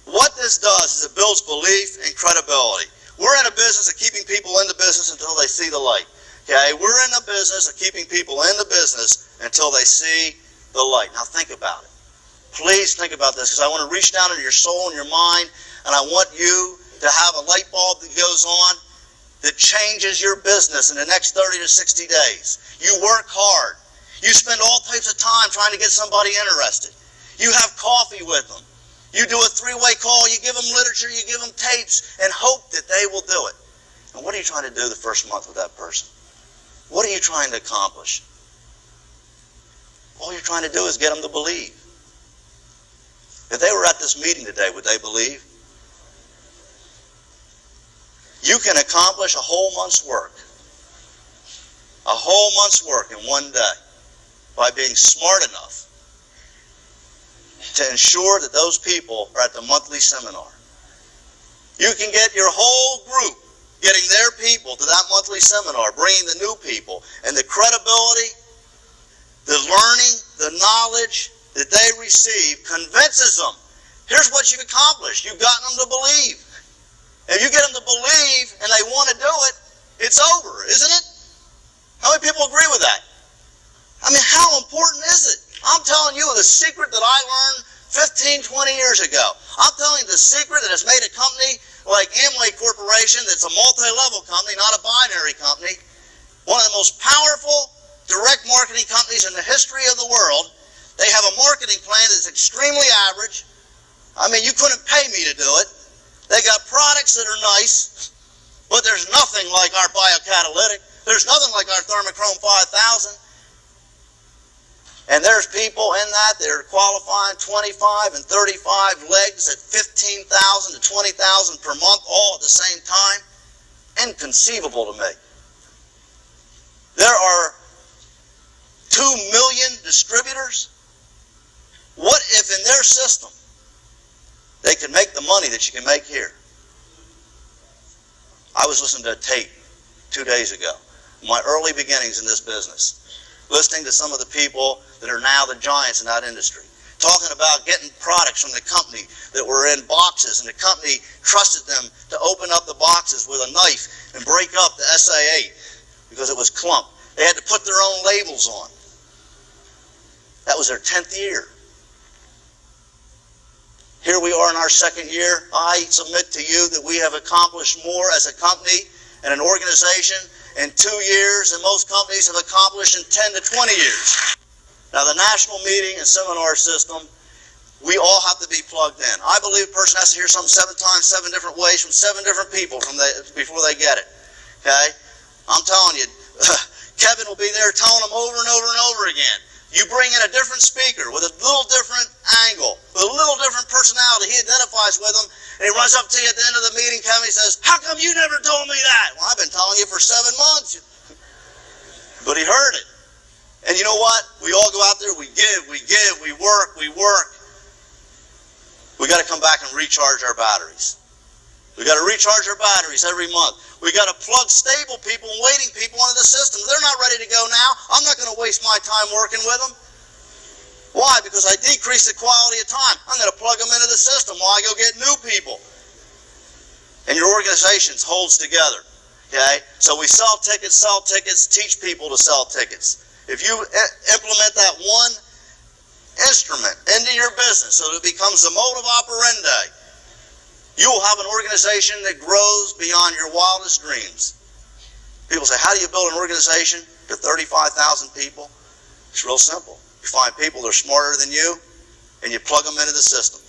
what this does is it builds belief and credibility. We're in a business of keeping people in the business until they see the light. Okay, we're in the business of keeping people in the business until they see the light. Now think about it. Please think about this, because I want to reach down into your soul and your mind, and I want you to have a light bulb that goes on that changes your business in the next 30 to 60 days. You work hard. You spend all types of time trying to get somebody interested. You have coffee with them. You do a three-way call. You give them literature. You give them tapes and hope that they will do it. And what are you trying to do the first month with that person? What are you trying to accomplish? All you're trying to do is get them to believe. If they were at this meeting today, would they believe? You can accomplish a whole month's work. A whole month's work in one day by being smart enough to ensure that those people are at the monthly seminar. You can get your whole group getting their people to that monthly seminar, bringing the new people, and the credibility, the learning, the knowledge that they receive convinces them. Here's what you've accomplished. You've gotten them to believe. If you get them to believe and they want to do it, it's over, isn't it? How many people agree with that? I mean, how important is it? I'm telling you the secret that I learned 15, 20 years ago. I'm telling you the secret that has made a company like Amway Corporation, that's a multi-level company, not a binary company, one of the most powerful direct marketing companies in the history of the world. They have a marketing plan that's extremely average. I mean, you couldn't pay me to do it. They got products that are nice, but there's nothing like our biocatalytic. There's nothing like our Thermochrome 5000. And there's people in that are qualifying 25 and 35 legs at 15,000 to 20,000 per month, all at the same time. Inconceivable to me. There are 2 million distributors. What if in their system they can make the money that you can make here? I was listening to a tape 2 days ago, my early beginnings in this business, listening to some of the people that are now the giants in that industry, talking about getting products from the company that were in boxes, and the company trusted them to open up the boxes with a knife and break up the SA8 because it was clumped. They had to put their own labels on. That was their 10th year. Here we are in our second year. I submit to you that we have accomplished more as a company and an organization in 2 years than most companies have accomplished in 10 to 20 years. Now, the national meeting and seminar system, we all have to be plugged in. I believe a person has to hear something 7 times, 7 different ways from 7 different people before they get it. Okay? I'm telling you, Kevin will be there telling them over and over and over again. You bring in a different speaker with a little different angle, with a little different personality. He identifies with them, and he runs up to you at the end of the meeting, Kevin, he says, "How come you never told me that?" Well, I've been telling you for 7 months. But he heard it. And you know what? We all go out there, we give, we work. We got to come back and recharge our batteries. We got to recharge our batteries every month. We got to plug stable people and waiting people into the system. If they're not ready to go now, I'm not going to waste my time working with them. Why? Because I decrease the quality of time. I'm going to plug them into the system while I go get new people. And your organization holds together. Okay? So we sell tickets, teach people to sell tickets. If you implement that one instrument into your business so that it becomes the mode of operandi, You will have an organization that grows beyond your wildest dreams. People say, how do you build an organization to 35,000 people? It's real simple. You find people that are smarter than you, and you plug them into the system.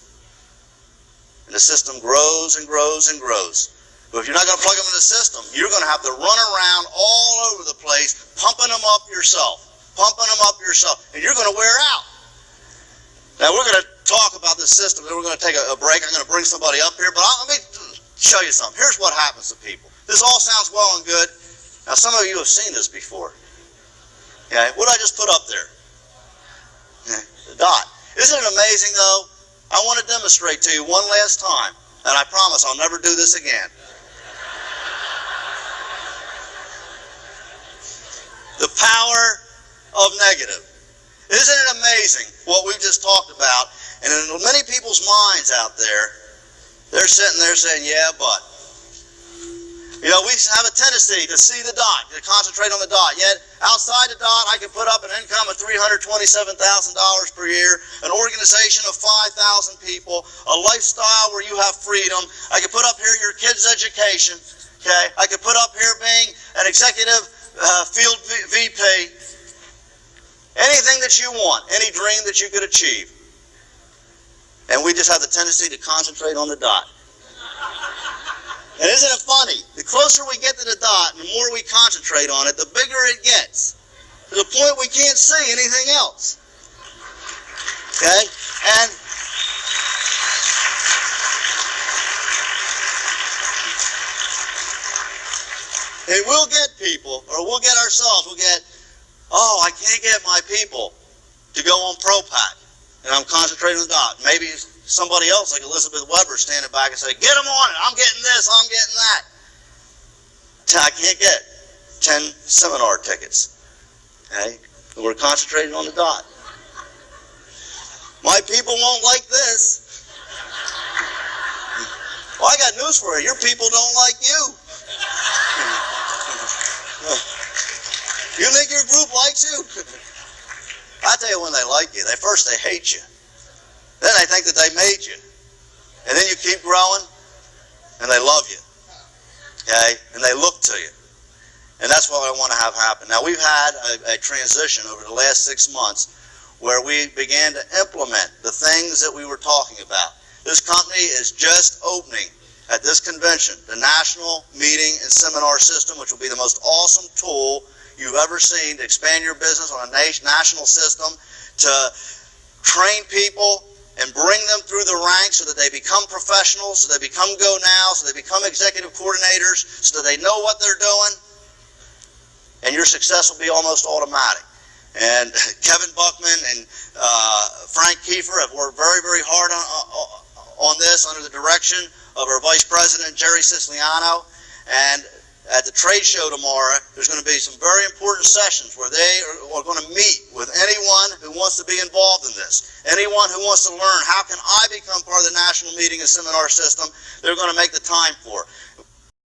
And the system grows and grows and grows. But if you're not going to plug them in the system, you're going to have to run around all over the place, pumping them up yourself, and you're going to wear out. Now, we're going to talk about this system, then we're going to take a break. I'm going to bring somebody up here, but let me show you something. Here's what happens to people. This all sounds well and good. Now, some of you have seen this before. Okay, what did I just put up there? The dot. Isn't it amazing, though? I want to demonstrate to you one last time, and I promise I'll never do this again. The power of negative. Isn't it amazing what we've just talked about? And in many people's minds out there, they're sitting there saying, yeah, but. You know, we have a tendency to see the dot, to concentrate on the dot. Yet, outside the dot, I can put up an income of $327,000 per year, an organization of 5,000 people, a lifestyle where you have freedom. I can put up here your kids' education. Okay? I could put up here being an executive field VP. Anything that you want, any dream that you could achieve. And we just have the tendency to concentrate on the dot. And isn't it funny? The closer we get to the dot, and the more we concentrate on it, the bigger it gets. To the point we can't see anything else. Okay? And we'll get people, or we'll get ourselves, oh, I can't get my people to go on ProPac. And I'm concentrating on the dot. Maybe somebody else, like Elizabeth Weber, standing back and say, get them on it. I'm getting this. I'm getting that. I can't get 10 seminar tickets. Okay? We're concentrating on the dot. My people won't like this. Well, I got news for you. Your people don't like you. You think your group likes you? I tell you when they like you. First they hate you. Then they think that they made you. And then you keep growing, and they love you. Okay? And they look to you. And that's what I want to have happen. Now, we've had a transition over the last 6 months where we began to implement the things that we were talking about. This company is just opening at this convention the National Meeting and Seminar System, which will be the most awesome tool you've ever seen to expand your business on a national system, to train people and bring them through the ranks so that they become professionals, so they become go-nows, so they become executive coordinators, so that they know what they're doing, and your success will be almost automatic. And Kevin Buckman and Frank Kiefer have worked very, very hard on this under the direction of our Vice President, Jerry Siciliano. And at the trade show tomorrow, there's going to be some very important sessions where they are going to meet with anyone who wants to be involved in this. Anyone who wants to learn, how can I become part of the National Meeting and Seminar System, they're going to make the time for.